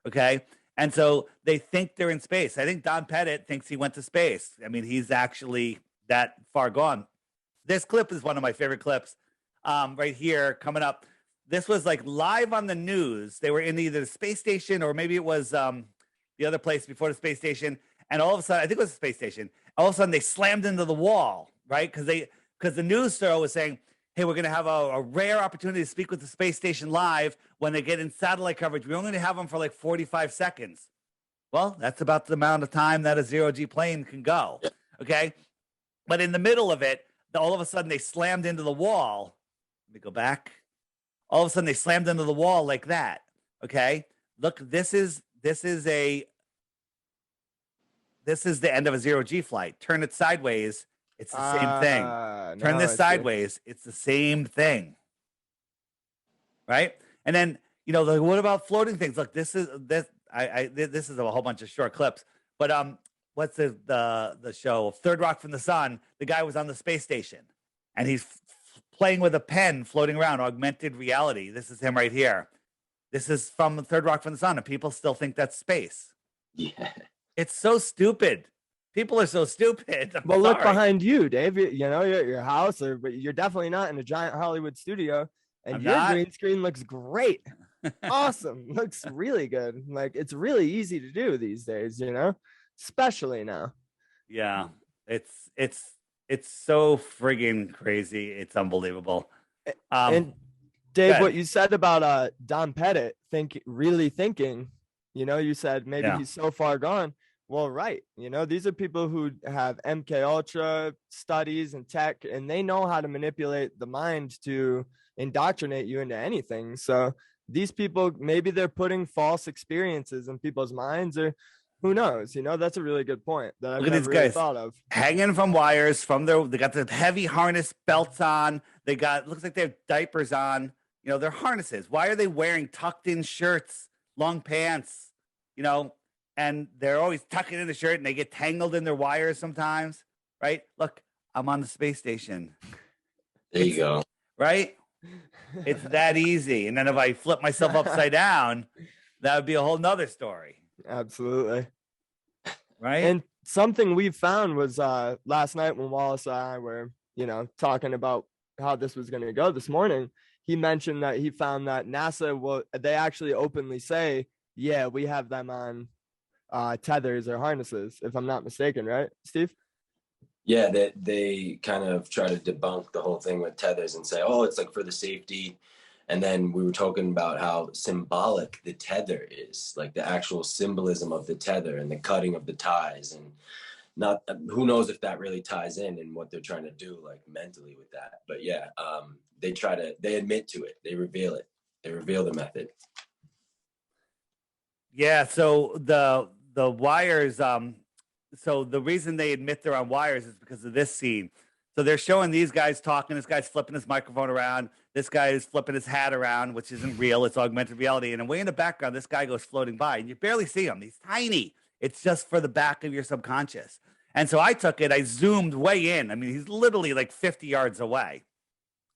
Okay? And so they think they're in space. I think Don Pettit thinks he went to space. I mean, he's actually that far gone. This clip is one of my favorite clips right here coming up. This was like live on the news. They were in either the space station or maybe it was the other place before the space station. And all of a sudden, I think it was the space station. All of a sudden, they slammed into the wall, right? Because the news show was saying, hey, we're going to have a rare opportunity to speak with the space station live when they get in satellite coverage. We're only going to have them for like 45 seconds. Well, that's about the amount of time that a zero-G plane can go, okay? But in the middle of it, all of a sudden, they slammed into the wall. Let me go back. All of a sudden, they slammed into the wall like that, okay? Look, this is the end of a zero-G flight. Turn it sideways. It's the same thing. Turn this sideways. It's the same thing. Right? And then, you know, like, what about floating things? Look, this is a whole bunch of short clips. But what's the show? Third Rock from the Sun. The guy was on the space station, and he's playing with a pen, floating around, augmented reality. This is him right here. This is from Third Rock from the Sun, and people still think that's space. Yeah. It's so stupid. People are so stupid. Well, look behind you, Dave. You know, you're at your house, but you're definitely not in a giant Hollywood studio. And your green screen looks great. Awesome. Looks really good. Like, it's really easy to do these days, you know, especially now. Yeah. It's so friggin' crazy. It's unbelievable. And Dave, what you said about Don Pettit really thinking, you know, you said maybe he's so far gone. Well, right. You know, these are people who have MK Ultra studies and tech, and they know how to manipulate the mind to indoctrinate you into anything. So these people, maybe they're putting false experiences in people's minds, or who knows? You know, that's a really good point that I've never really thought of. Hanging from wires they got the heavy harness belts on. They got, looks like they have diapers on. You know, they're harnesses. Why are they wearing tucked in shirts, long pants, you know, and they're always tucking in the shirt and they get tangled in their wires sometimes, right? Look, I'm on the space station. There you go. Right? It's that easy. And then if I flip myself upside down, that would be a whole nother story. Absolutely. Right. And something we found was last night when Wallace and I were, you know, talking about how this was going to go this morning, he mentioned that he found that NASA they actually openly say, yeah, we have them on tethers or harnesses, if I'm not mistaken, right, Steve? Yeah, they kind of try to debunk the whole thing with tethers and say, oh, it's like for the safety. And then we were talking about how symbolic the tether is, like the actual symbolism of the tether and the cutting of the ties. And not, who knows if that really ties in what they're trying to do, like mentally with that. But yeah, they admit to it. They reveal it. They reveal the method. Yeah. So the wires, so the reason they admit they're on wires is because of this scene. So they're showing these guys talking. This guy's flipping his microphone around. This guy is flipping his hat around, which isn't real. It's augmented reality. And way in the background, this guy goes floating by, and you barely see him. He's tiny. It's just for the back of your subconscious. And so I took it. I zoomed way in. I mean, he's literally like 50 yards away.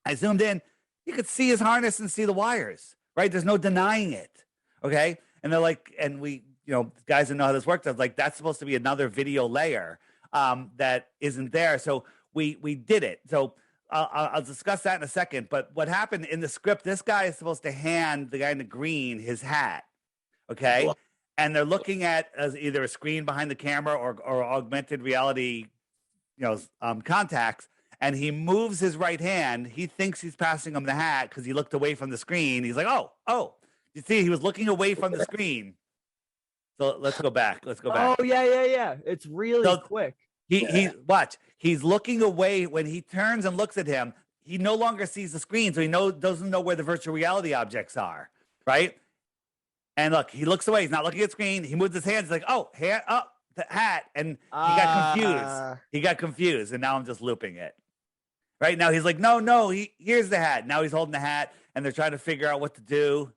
I zoomed in. You could see his harness and see the wires, right? There's no denying it. Okay. And they're like, and we, you know, guys that know how this works, are like, that's supposed to be another video layer that isn't there. So we did it. So I'll discuss that in a second. But what happened in the script, this guy is supposed to hand the guy in the green his hat. Okay. Cool. And they're looking at either a screen behind the camera or augmented reality, you know, contacts. And he moves his right hand. He thinks he's passing him the hat because he looked away from the screen. He's like, oh, you see, he was looking away from the screen. So let's go back. Oh, yeah. It's really quick. Watch. He's looking away. When he turns and looks at him, he no longer sees the screen, so he doesn't know where the virtual reality objects are, right? And look, he looks away. He's not looking at the screen. He moves his hands. He's like, oh, the hat. And he got confused. He got confused, and now I'm just looping it. Right? Now he's like, no, here's the hat. Now he's holding the hat, and they're trying to figure out what to do.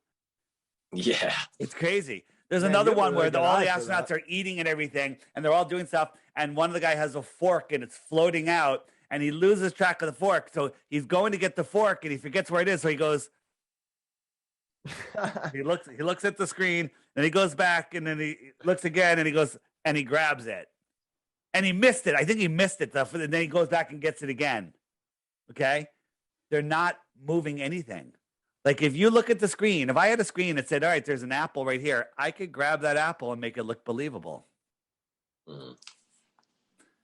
Yeah. It's crazy. There's another one where all the astronauts are eating and everything, and they're all doing stuff, and one of the guy has a fork, and it's floating out, and he loses track of the fork, so he's going to get the fork, and he forgets where it is, so he goes, he looks at the screen, then he goes back, and then he looks again, and he goes, and he grabs it. And he missed it. I think he missed it, and then he goes back and gets it again. Okay? They're not moving anything. Like, if you look at the screen, if I had a screen that said, all right, there's an apple right here, I could grab that apple and make it look believable. Mm-hmm.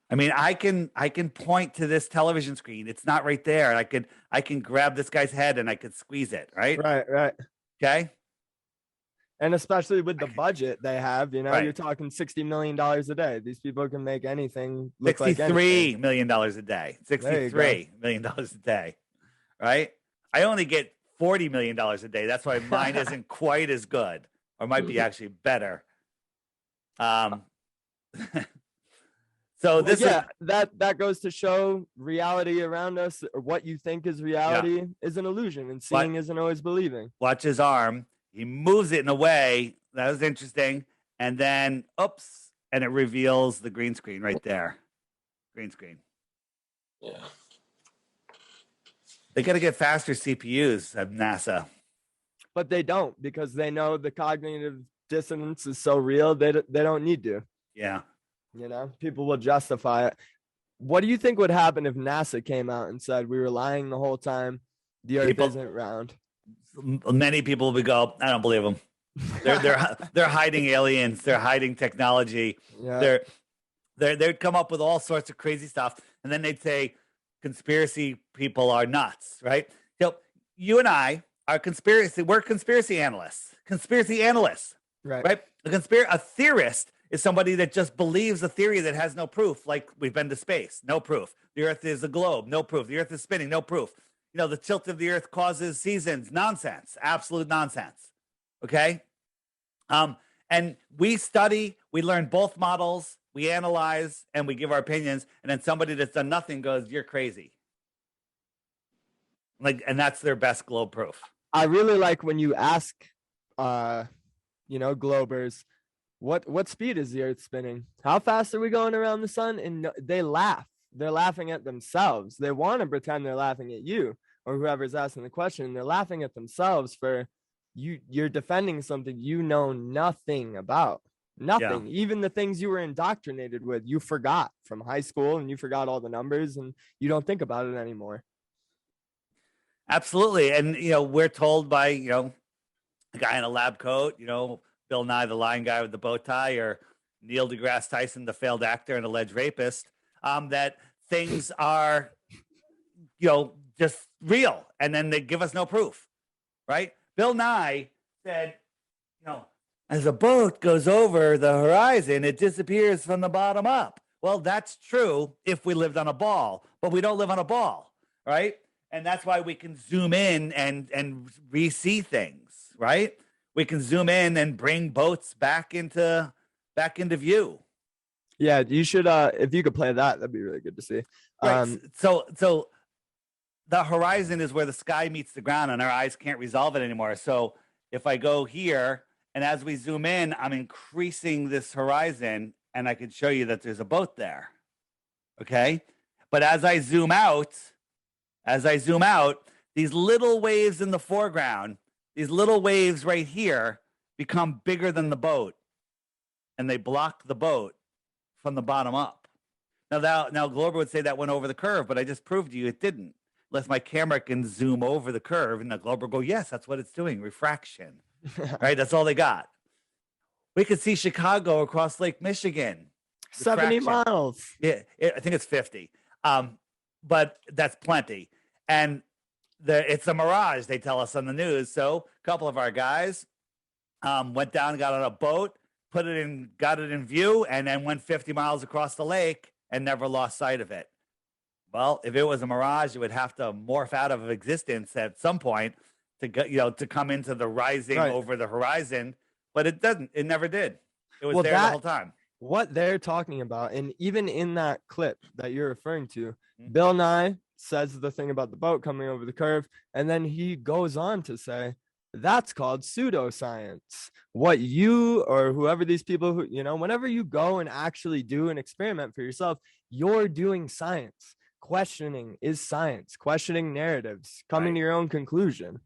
I mean, I can point to this television screen. It's not right there. And I can grab this guy's head and I could squeeze it, right? Right. Okay. And especially with the budget they have, you know, you're talking $60 million a day. These people can make anything look like anything. $63 million a day. $63 million a day. Right? I only get $40 million a day. That's why mine isn't quite as good, or might be actually better. So Well, this yeah, that goes to show reality around us, or what you think is reality is an illusion, and seeing isn't always believing. Watch his arm. He moves it in a way that was interesting, and then oops, and it reveals the green screen right there. Green screen. Yeah. They got to get faster CPUs at NASA. But they don't, because they know the cognitive dissonance is so real, they don't need to. Yeah. You know, people will justify it. What do you think would happen if NASA came out and said we were lying the whole time, the Earth isn't round? Many people would go, I don't believe them. They're hiding aliens. They're hiding technology. Yeah. They'd come up with all sorts of crazy stuff, and then they'd say conspiracy people are nuts, right? So you and I are we're conspiracy analysts. Right. A theorist is somebody that just believes a theory that has no proof, like we've been to space, no proof. The Earth is a globe, no proof. The Earth is spinning, no proof. You know, the tilt of the Earth causes seasons, nonsense, absolute nonsense. Okay? And we study, we learn both models, we analyze, and we give our opinions, and then somebody that's done nothing goes, you're crazy. And that's their best globe proof. I really like when you ask, globers, what speed is the Earth spinning? How fast are we going around the sun? And they laugh. They're laughing at themselves. They want to pretend they're laughing at you or whoever's asking the question. They're laughing at themselves for you're defending something you know nothing about. Nothing. Yeah. Even the things you were indoctrinated with, you forgot from high school, and you forgot all the numbers, and you don't think about it anymore. Absolutely. And, we're told by, a guy in a lab coat, Bill Nye, the lying guy with the bow tie, or Neil deGrasse Tyson, the failed actor and alleged rapist, that things are, just real. And then they give us no proof, right? Bill Nye said, as a boat goes over the horizon, it disappears from the bottom up. Well, that's true if we lived on a ball, but we don't live on a ball, right? And that's why we can zoom in and re-see things, right? We can zoom in and bring boats back into view. Yeah, you should. If you could play that'd be really good to see. Right. So the horizon is where the sky meets the ground, and our eyes can't resolve it anymore. So if I go here, and as we zoom in, I'm increasing this horizon, and I can show you that there's a boat there. Okay, but as I zoom out, these little waves in the foreground, these little waves right here, become bigger than the boat, and they block the boat from the bottom up. Now Glober would say that went over the curve, but I just proved to you it didn't. Unless my camera can zoom over the curve, and the Glober go, yes, that's what it's doing, refraction. Right? That's all they got. We could see Chicago across Lake Michigan. 70 miles. Yeah, I think it's 50. But that's plenty. And it's a mirage, they tell us on the news. So a couple of our guys went down and got on a boat, got it in view, and then went 50 miles across the lake and never lost sight of it. Well, if it was a mirage, it would have to morph out of existence at some point to come into the rising over the horizon. But it doesn't. It never did. It was there the whole time. What they're talking about, and even in that clip that you're referring to, Bill Nye says the thing about the boat coming over the curve, and then he goes on to say that's called pseudoscience. What you or whoever these people who, whenever you go and actually do an experiment for yourself, you're doing science. Questioning is science. Questioning narratives, coming to your own conclusion.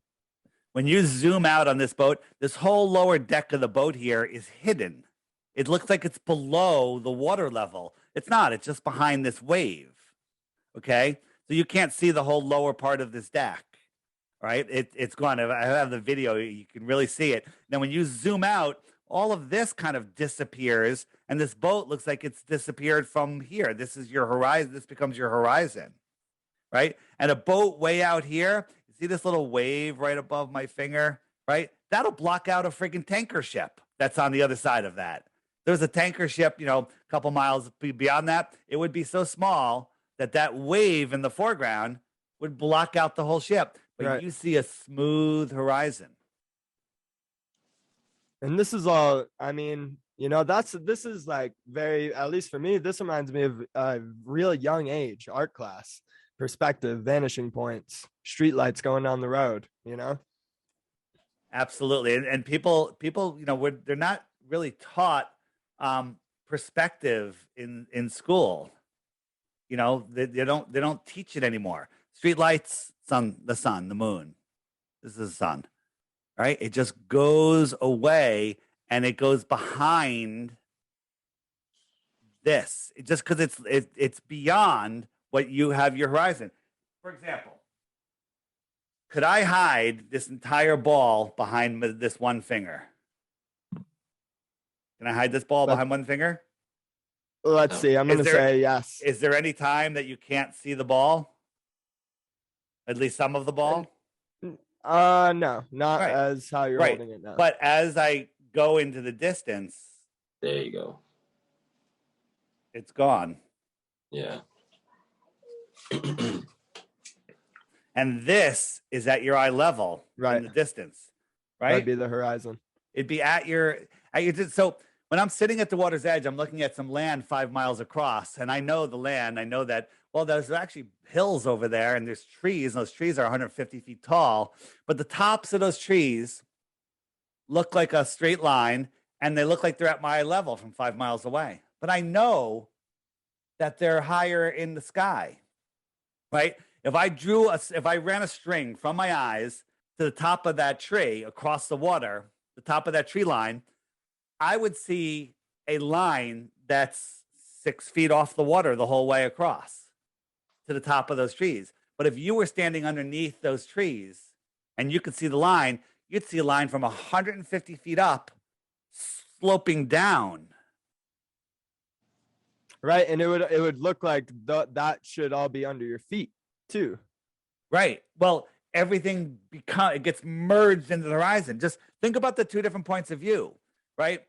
When you zoom out on this boat, this whole lower deck of the boat here is hidden. It looks like it's below the water level. It's not. It's just behind this wave. Okay? So you can't see the whole lower part of this deck. Right? It's gone. I have the video. You can really see it. Now, when you zoom out, all of this kind of disappears, and this boat looks like it's disappeared from here. This is your horizon. This becomes your horizon, right? And a boat way out here, you see this little wave right above my finger, right? That'll block out a freaking tanker ship that's on the other side of that. There's a tanker ship, a couple miles beyond that. It would be so small that wave in the foreground would block out the whole ship. But you see a smooth horizon. And this is all, You know, this is like very, at least for me, this reminds me of a real young age art class. Perspective, vanishing points, street lights going down the road, you know? Absolutely. And people, you know, they're not really taught perspective in school. You know, they don't teach it anymore. Street lights, the sun, the moon. This is the sun, right? It just goes away and it goes behind this. Just because it's beyond what you have your horizon. For example, could I hide this entire ball behind this one finger? Can I hide this ball behind one finger? Let's see. I'm going to say yes. Is there any time that you can't see the ball? At least some of the ball? No, not right. as how you're right. holding it now. But as I go into the distance, there you go. It's gone. Yeah. And this is at your eye level, right, in the distance, right? That'd be the horizon. It'd be at your. So when I'm sitting at the water's edge, I'm looking at some land 5 miles across, and I know the land. I know that, well, there's actually hills over there, and there's trees, and those trees are 150 feet tall. But the tops of those trees look like a straight line, and they look like they're at my eye level from 5 miles away. But I know that they're higher in the sky, right? If I ran a string from my eyes to the top of that tree across the water, the top of that tree line, I would see a line that's 6 feet off the water the whole way across to the top of those trees. But if you were standing underneath those trees and you could see the line, you'd see a line from 150 feet up sloping down. Right, and it would look like that should all be under your feet too. Right. Well, everything it gets merged into the horizon. Just think about the two different points of view, right?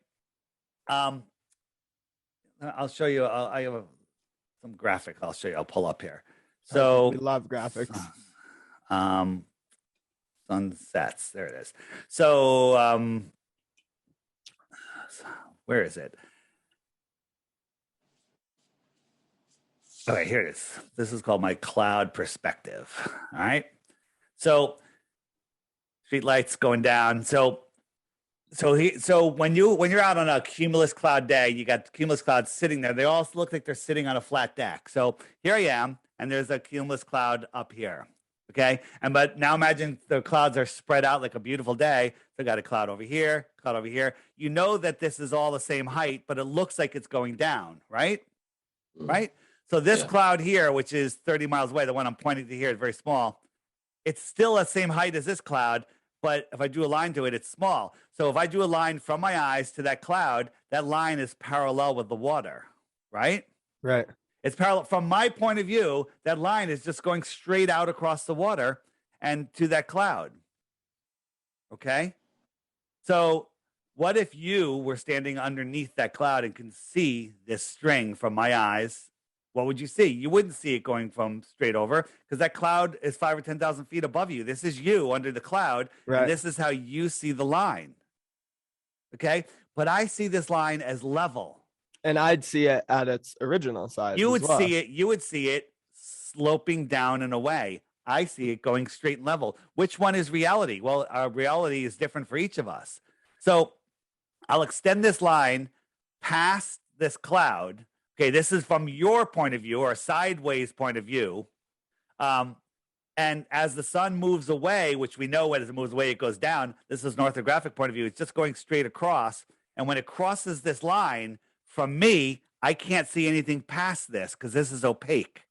I'll show you. I have some graphic. I'll show you. I'll pull up here. So we love graphics. Sunsets. There it is. So where is it? Okay, here it is. This is called my cloud perspective. All right. So street lights going down. So when you're out on a cumulus cloud day, you got cumulus clouds sitting there. They all look like they're sitting on a flat deck. So here I am, and there's a cumulus cloud up here. Okay. But now imagine the clouds are spread out like a beautiful day. They got a cloud over here, cloud over here. You know that this is all the same height, but it looks like it's going down, right? Right? So this cloud here, which is 30 miles away, the one I'm pointing to here is very small. It's still the same height as this cloud, but if I do a line to it, it's small. So if I do a line from my eyes to that cloud, that line is parallel with the water, right? Right. It's parallel. From my point of view, that line is just going straight out across the water and to that cloud. Okay? So what if you were standing underneath that cloud and can see this string from my eyes? What would you see? You wouldn't see it going from straight over because that cloud is 5,000 or 10,000 feet above you. This is you under the cloud. Right. And this is how you see the line. Okay. But I see this line as level. And I'd see it at its original size. You would see it sloping down and away. I see it going straight and level. Which one is reality? Well, our reality is different for each of us. So I'll extend this line past this cloud. Okay, this is from your point of view or a sideways point of view. And as the sun moves away, which we know as it moves away, it goes down. This is an orthographic point of view. It's just going straight across. And when it crosses this line, from me, I can't see anything past this because this is opaque,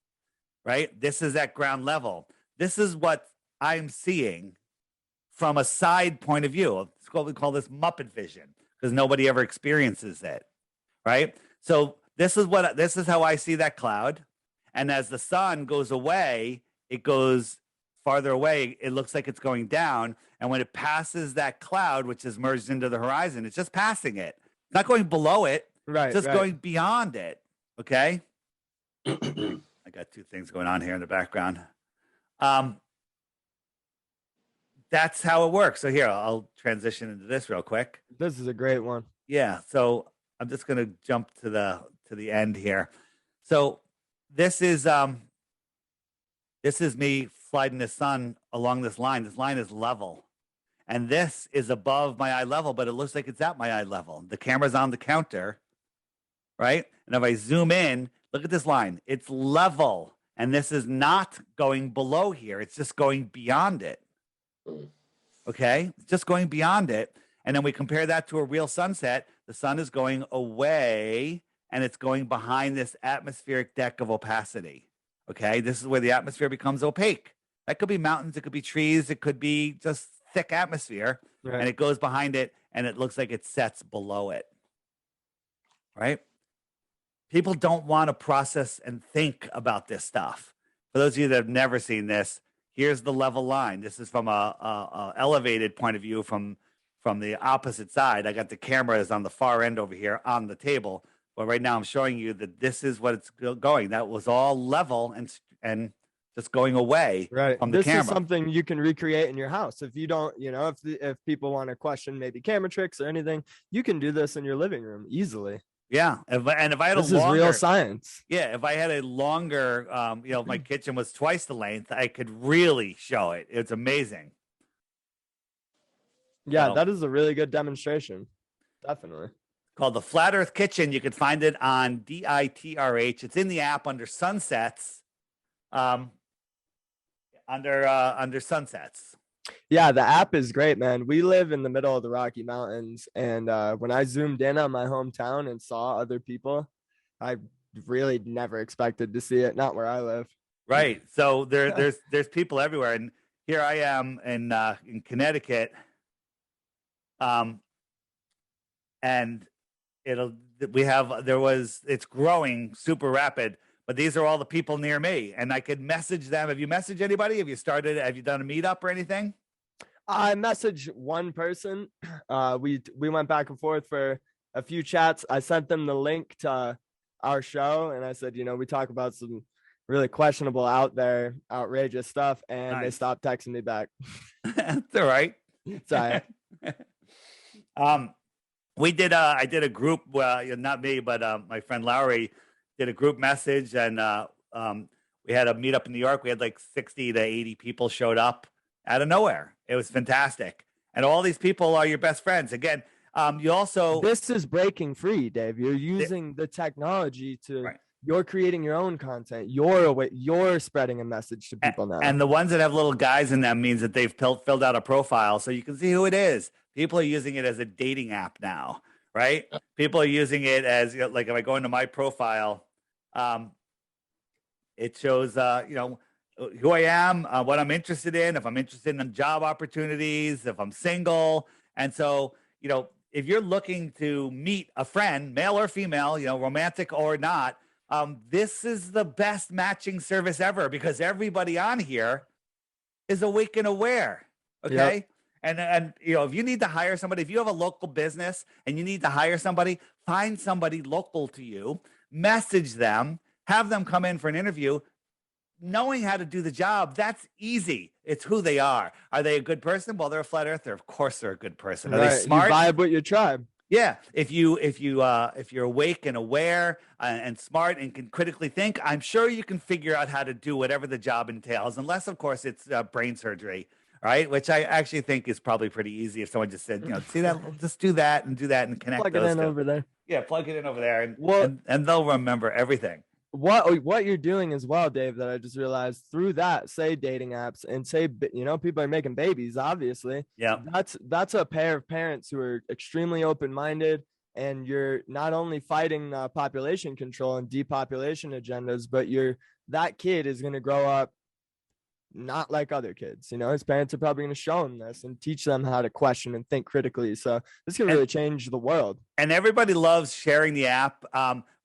right? This is at ground level. This is what I'm seeing from a side point of view. It's what we call this Muppet vision because nobody ever experiences it, right? So this is how I see that cloud. And as the sun goes away, it goes farther away. It looks like it's going down. And when it passes that cloud, which is merged into the horizon, it's just passing it. It's not going below it. Right. It's just going beyond it. Okay. I got two things going on here in the background. That's how it works. So here, I'll transition into this real quick. This is a great one. Yeah. So I'm just going to jump to the end here. So this is me sliding the sun along this line. This line is level. And this is above my eye level, but it looks like it's at my eye level. The camera's on the counter, right? And if I zoom in, look at this line. It's level. And this is not going below here. It's just going beyond it. Okay? It's just going beyond it. And then we compare that to a real sunset. The sun is going away, and it's going behind this atmospheric deck of opacity. Okay? This is where the atmosphere becomes opaque. That could be mountains. It could be trees. It could be just thick atmosphere. Right. And it goes behind it, and it looks like it sets below it. Right? People don't want to process and think about this stuff. For those of you that have never seen this, here's the level line. This is from a elevated point of view from the opposite side. I got the cameras on the far end over here on the table. But right now I'm showing you that this is what it's going. That was all level and just going away from the camera. This is something you can recreate in your house. If you don't, if people want to question maybe camera tricks or anything, you can do this in your living room easily. Yeah, if I had this is real science. Yeah, if I had a longer, my kitchen was twice the length, I could really show it. It's amazing. Yeah, that is a really good demonstration. Definitely. Called the Flat Earth Kitchen. You can find it on DITRH. It's in the app under Sunsets. Under Sunsets. Yeah, the app is great, man. We live in the middle of the Rocky Mountains, and when I zoomed in on my hometown and saw other people, I really never expected to see it. Not where I live. Right. So there's people everywhere, and here I am in Connecticut, and it's growing super rapid. But these are all the people near me, and I could message them. Have you messaged anybody? Have you done a meetup or anything? I messaged one person. We went back and forth for a few chats. I sent them the link to our show, and I said, we talk about some really questionable outrageous stuff, and Nice. They stopped texting me back. That's all right. It's all right. I did a group, not me, but my friend Lowry did a group message, and we had a meetup in New York. We had like 60 to 80 people showed up out of nowhere. It was fantastic. And all these people are your best friends. Again, you also... This is breaking free, Dave. You're using the technology to... Right. You're creating your own content. You're spreading a message to people now. And the ones that have little guys in them means that they've filled out a profile so you can see who it is. People are using it as a dating app now, right? People are using it as, like if I go into my profile, it shows, who I am, what I'm interested in, if I'm interested in job opportunities, if I'm single. And so, if you're looking to meet a friend, male or female, romantic or not, this is the best matching service ever because everybody on here is awake and aware. Okay. Yep. And if you need to hire somebody, if you have a local business and you need to hire somebody, find somebody local to you, message them, have them come in for an interview. Knowing how to do the job, that's easy. It's who they are. Are they a good person? Well, they're a flat earther. Of course they're a good person. Are they smart? You vibe with your tribe. Yeah. If you're awake and aware and smart and can critically think, I'm sure you can figure out how to do whatever the job entails, unless, of course, it's brain surgery, right? Which I actually think is probably pretty easy if someone just said, see that, just do that and connect. Plug it in over there. Yeah, plug it in over there, and they'll remember everything. What you're doing as well, Dave, that I just realized through that, say dating apps and say, people are making babies, obviously. Yeah. That's a pair of parents who are extremely open-minded, and you're not only fighting population control and depopulation agendas, but that kid is going to grow up not like other kids. His parents are probably going to show him this and teach them how to question and think critically. So this can really change the world. And everybody loves sharing the app.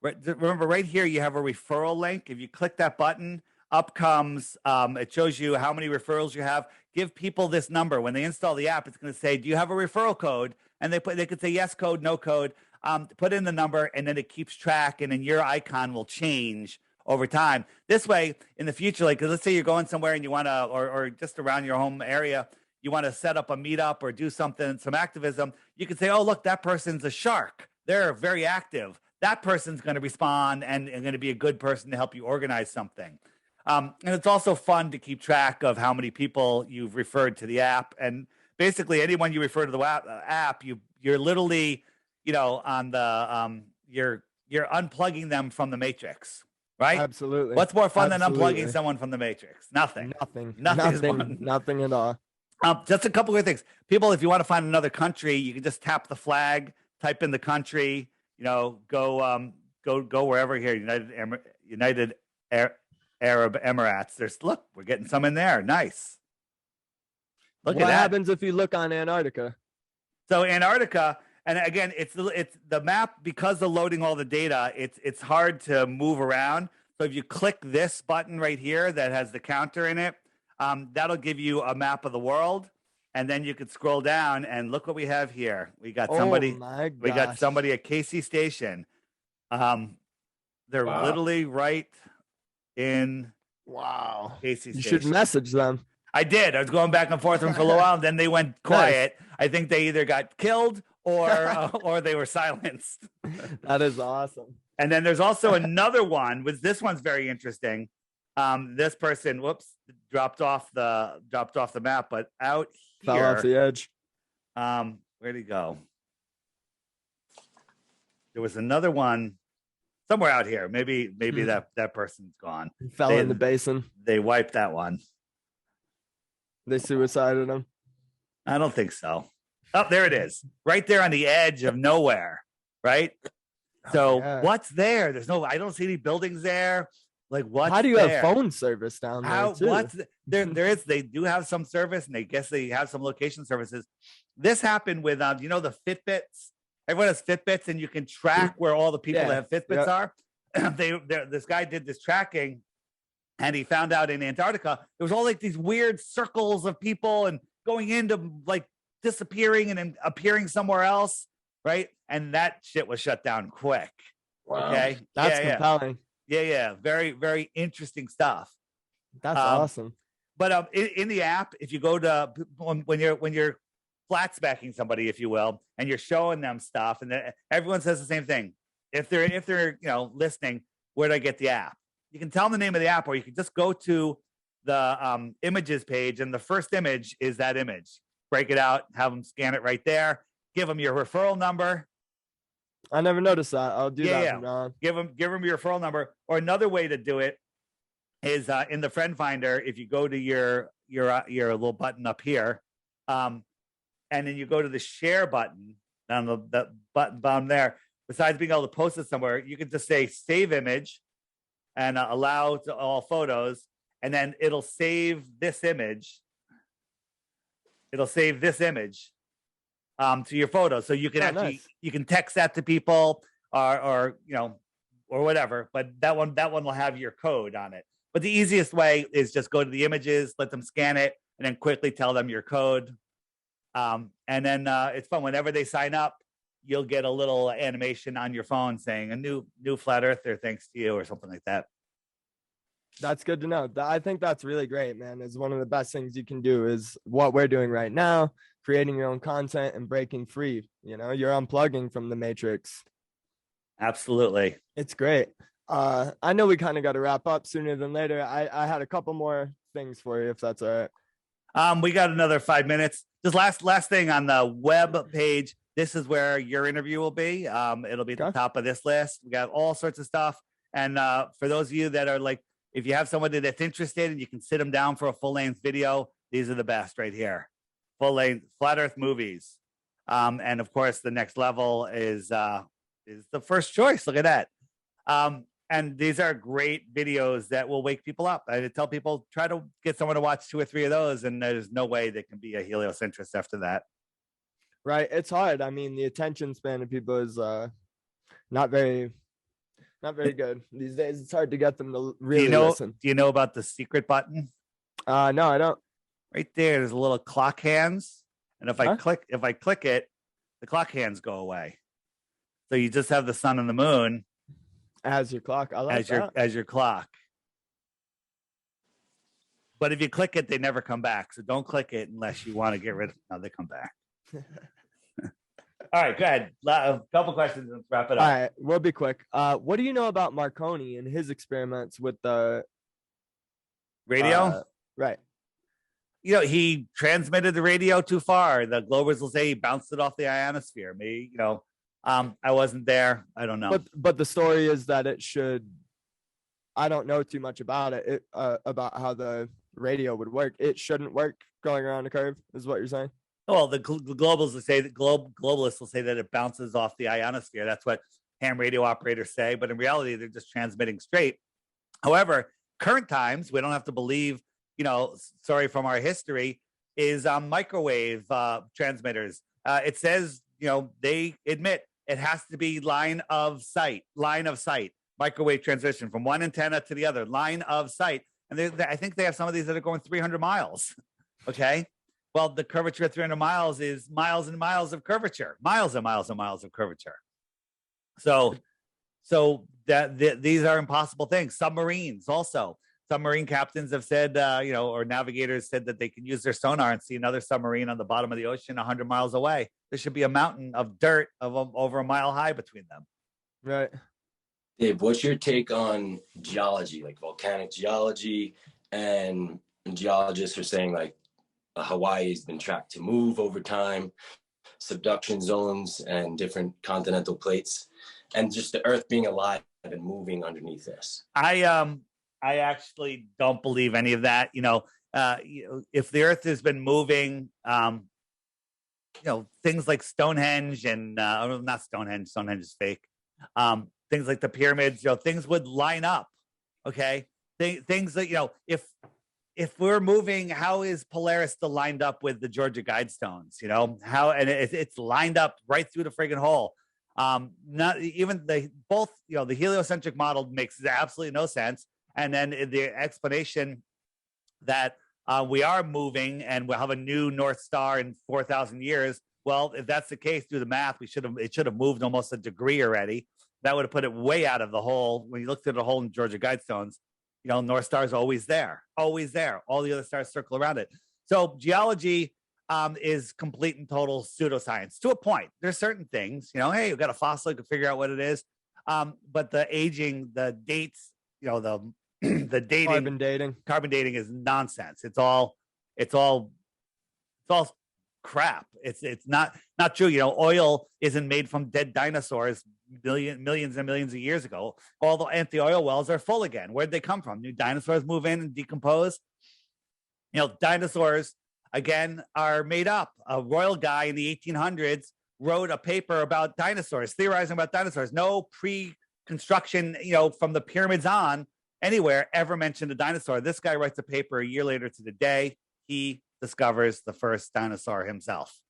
Remember, right here, you have a referral link. If you click that button, up comes, it shows you how many referrals you have. Give people this number. When they install the app, it's going to say, do you have a referral code? And they could say yes code, no code. Put in the number, and then it keeps track, and then your icon will change over time. This way, in the future, like let's say you're going somewhere and you want to, or just around your home area, you want to set up a meetup or do something, some activism. You can say, oh, look, that person's a shark. they're very active. That person's going to respond and going to be a good person to help you organize something. And it's also fun to keep track of how many people you've referred to the app. And basically, anyone you refer to the app, you're literally, on the you're unplugging them from the matrix, right? Absolutely. What's more fun than unplugging someone from the matrix? Nothing. Nothing at all. Just a couple of things. People, if you want to find another country, you can just tap the flag, type in the country, go wherever here, United Arab Emirates. Look, we're getting some in there. Nice. Look at that. What happens if you look on Antarctica? So Antarctica, and again, it's the map, because of loading all the data, it's hard to move around. So if you click this button right here that has the counter in it, that'll give you a map of the world, and then you could scroll down and look what we have here. We got somebody. Oh my gosh. We got somebody at Casey Station. They're literally right in Casey Station. You should message them. I did. I was going back and forth with them for a little while, and then they went quiet. Nice. I think they either got killed or they were silenced. That is awesome. And then there's also another one. This one's very interesting. This person, dropped off the map, but out here, fell off the edge. Where'd he go? There was another one somewhere out here. Maybe that person's gone. He fell in the basin. They wiped that one. They suicided him. I don't think so. Oh, there it is. Right there on the edge of nowhere. Right. So what's there? I don't see any buildings there. Like, what's How do you there? have phone service down there too? There is. They do have some service, and they guess they have some location services. This happened with the Fitbits. Everyone has Fitbits, and you can track where all the people that have Fitbits are. This guy did this tracking, and he found out in Antarctica there was all like these weird circles of people and going into like disappearing and then appearing somewhere else, right? And that shit was shut down quick. Wow. Okay, that's compelling. Yeah. Very, very interesting stuff. That's awesome. But in the app, if you go to when you're flat spacking somebody, if you will, and you're showing them stuff, and everyone says the same thing. If they're listening, where do I get the app? You can tell them the name of the app, or you can just go to the images page, and the first image is that image. Break it out, have them scan it right there. Give them your referral number. I never noticed that. I'll do that from now on. Give them your referral number. Or another way to do it is in the friend finder. If you go to your little button up here, and then you go to the share button on the button down there. Besides being able to post it somewhere, you can just say save image and allow to all photos, and then it'll save this image. It'll save this image to your photo, so you can you can text that to people or whatever. But that one will have your code on it. But the easiest way is just go to the images, let them scan it, and then quickly tell them your code. And then it's fun. Whenever they sign up, you'll get a little animation on your phone saying a new flat earther thanks to you or something like that. That's good to know. I think that's really great, man. It's one of the best things you can do is what we're doing right now, creating your own content and breaking free. You're unplugging from the matrix. Absolutely. It's great. I know we kind of got to wrap up sooner than later. I had a couple more things for you, if that's all right. We got another 5 minutes. Just last thing on the web page. This is where your interview will be. It'll be at the top of this list. We got all sorts of stuff. And for those of you that are like, if you have somebody that's interested and you can sit them down for a full-length video, these are the best right here. Full-length flat earth movies. And of course, the next level is the first choice. Look at that. And these are great videos that will wake people up. I tell people, try to get someone to watch 2 or 3 of those, and there's no way they can be a heliocentrist after that. Right. It's hard. I mean, the attention span of people is not very good these days. It's hard to get them to really listen. Do you know about the secret button? No, I don't. Right there's a little clock hands, and if I click it, the clock hands go away. So you just have the sun and the moon as your clock. I like that. As your clock. But if you click it, they never come back. So don't click it unless you want to get rid of them. No, they come back. All right, go ahead. A couple questions and let's wrap it up. All right, we'll be quick. What do you know about Marconi and his experiments with the Radio? Right. You know, he transmitted the radio too far. The Globers will say he bounced it off the ionosphere. Maybe, you know, I wasn't there. I don't know. But the story is that it should. I don't know too much about it. About how the radio would work. It shouldn't work going around a curve. Is what you're saying? Well, the globals will say that globalists will say that it bounces off the ionosphere. That's what ham radio operators say. But in reality, they're just transmitting straight. However, current times, we don't have to believe, you know, sorry from our history, is microwave transmitters. It says, you know, they admit it has to be line of sight, microwave transmission from one antenna to the other, line of sight. And I think they have some of these that are going 300 miles. Okay. Well, the curvature at 300 miles is miles and miles of curvature, miles and miles and miles of curvature. So these are impossible things. Submarines also. Submarine captains have said, you know, or navigators said that they can use their sonar and see another submarine on the bottom of the ocean 100 miles away. There should be a mountain of dirt of over a mile high between them. Right. Dave, what's your take on geology, like volcanic geology? And geologists are saying like Hawaii has been tracked to move over time, subduction zones and different continental plates, and just the Earth being alive and moving underneath this. I actually don't believe any of that. You know, if the Earth has been moving, you know, things like Stonehenge and not Stonehenge. Stonehenge is fake. Things like the pyramids, you know, things would line up. Okay, things that, you know, if we're moving, how is Polaris still lined up with the Georgia Guidestones? You know how, and it's lined up right through the friggin' hole. Not even both. You know, the heliocentric model makes absolutely no sense. And then the explanation that we are moving and we'll have a new North Star in 4,000 years. Well, if that's the case, do the math. It should have moved almost a degree already. That would have put it way out of the hole. When you look through the hole in Georgia Guidestones, you know, North Star is always there, always there. All the other stars circle around it. So geology is complete and total pseudoscience to a point. There's certain things, you know, hey, you've got a fossil, you can figure out what it is. But the aging, the dates, you know, the dating, carbon dating is nonsense. It's all crap. It's not true. You know, oil isn't made from dead dinosaurs millions and millions of years ago. All the anti-oil wells are full again. Where'd they come from? New dinosaurs move in and decompose. You know, dinosaurs again are made up. A royal guy in the 1800s wrote a paper about dinosaurs, theorizing about dinosaurs. No pre-construction, you know, from the pyramids on anywhere ever mentioned a dinosaur. This guy writes a paper a year later to the day. He discovers the first dinosaur himself.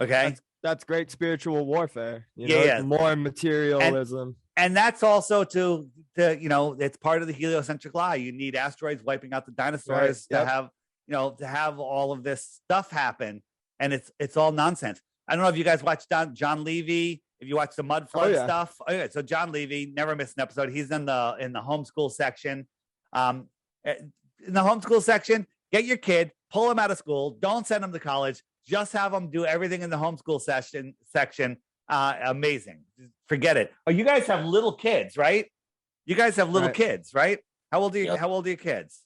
Okay. That's great spiritual warfare. Yeah. More materialism. And that's also to, you know, it's part of the heliocentric lie. You need asteroids wiping out the dinosaurs to have, you know, to have all of this stuff happen. And it's all nonsense. I don't know if you guys watched John Levy, if you watch the mud flood stuff. Oh, yeah. So John Levy, never missed an episode. He's in the homeschool section. In the homeschool section, get your kid, pull him out of school. Don't send him to college. Just have them do everything in the homeschool section. Amazing. Forget it. Oh, you guys have little kids, right? You guys have little kids, right? How old are you? Yep. How old are your kids?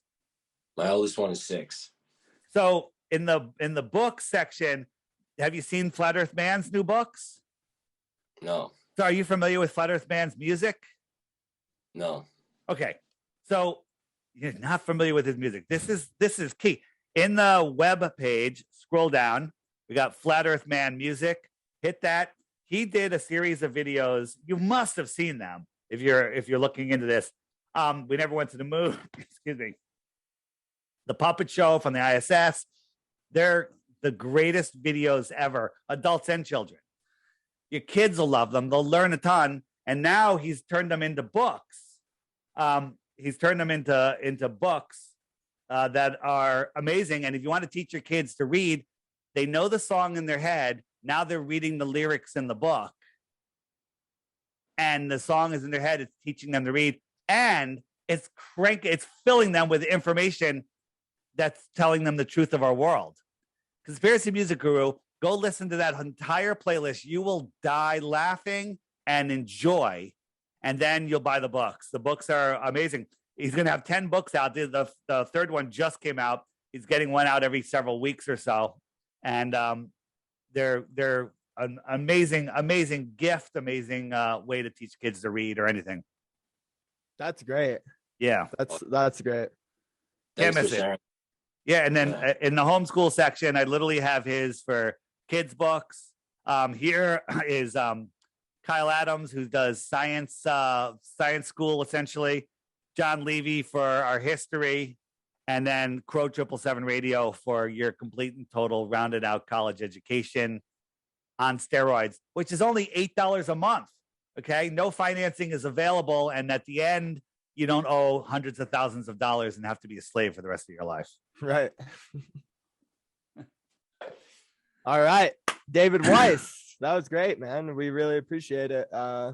My oldest one is 6. So in the book section, have you seen Flat Earth Man's new books? No. So are you familiar with Flat Earth Man's music? No. Okay. So you're not familiar with his music. This is key. In the web page, scroll down. We got Flat Earth Man music. Hit that. He did a series of videos. You must have seen them if you're looking into this. We never went to the moon. Excuse me. The Puppet Show from the ISS. They're the greatest videos ever, adults and children. Your kids will love them. They'll learn a ton. And now he's turned them into books. He's turned them into books that are amazing. And if you want to teach your kids to read, they know the song in their head. Now they're reading the lyrics in the book. And the song is in their head. It's teaching them to read. And it's filling them with information that's telling them the truth of our world. Conspiracy Music Guru, Go listen to that entire playlist. You will die laughing and enjoy. And then you'll buy the books. The books are amazing. He's going to have 10 books out. The third one just came out. He's getting one out every several weeks or so. And they're an amazing gift, amazing way to teach kids to read or anything. That's great. Yeah. That's great. Thanks Can't for miss it. sharing. Yeah. And then in the homeschool section, I literally have his for kids books. Here is Kyle Adams, who does science school, essentially. John Levy for our history. And then Crow 777 Radio for your complete and total rounded out college education on steroids, which is only $8 a month. Okay. No financing is available. And at the end, you don't owe hundreds of thousands of dollars and have to be a slave for the rest of your life. Right. All right. David Weiss. That was great, man. We really appreciate it. Yeah,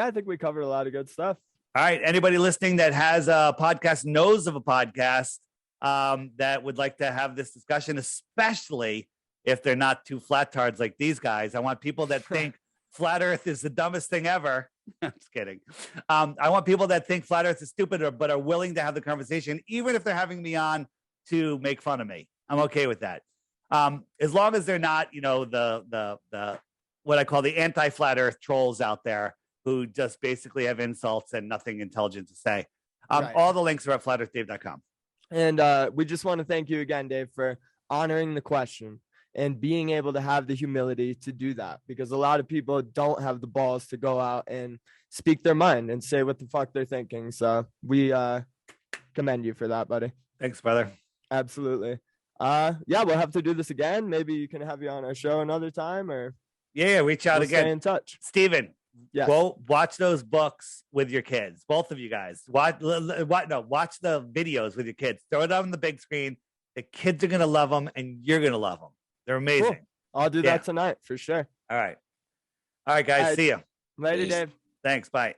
I think we covered a lot of good stuff. All right. Anybody listening that has a podcast, knows of a podcast that would like to have this discussion, especially if they're not too flat-tards like these guys. I want people that think flat Earth is the dumbest thing ever. I'm just kidding. I want people that think flat Earth is stupid, but are willing to have the conversation, even if they're having me on to make fun of me. I'm okay with that. As long as they're not, the what I call the anti-flat Earth trolls out there who just basically have insults and nothing intelligent to say. Right. All the links are at flatearthdave.com. And we just want to thank you again, Dave, for honoring the question and being able to have the humility to do that, because a lot of people don't have the balls to go out and speak their mind and say what the fuck they're thinking. So we commend you for that, buddy. Thanks, brother. Absolutely. Yeah, we'll have to do this again. Maybe you can have you on our show another time, or reach out again. Stay in touch. Steven, yes. Go watch those books with your kids. Both of you guys. Watch the videos with your kids. Throw it on the big screen. The kids are going to love them, and you're going to love them. They're amazing. Cool. I'll do that tonight for sure. All right, guys. See you Later, Peace. Dave. Thanks. Bye.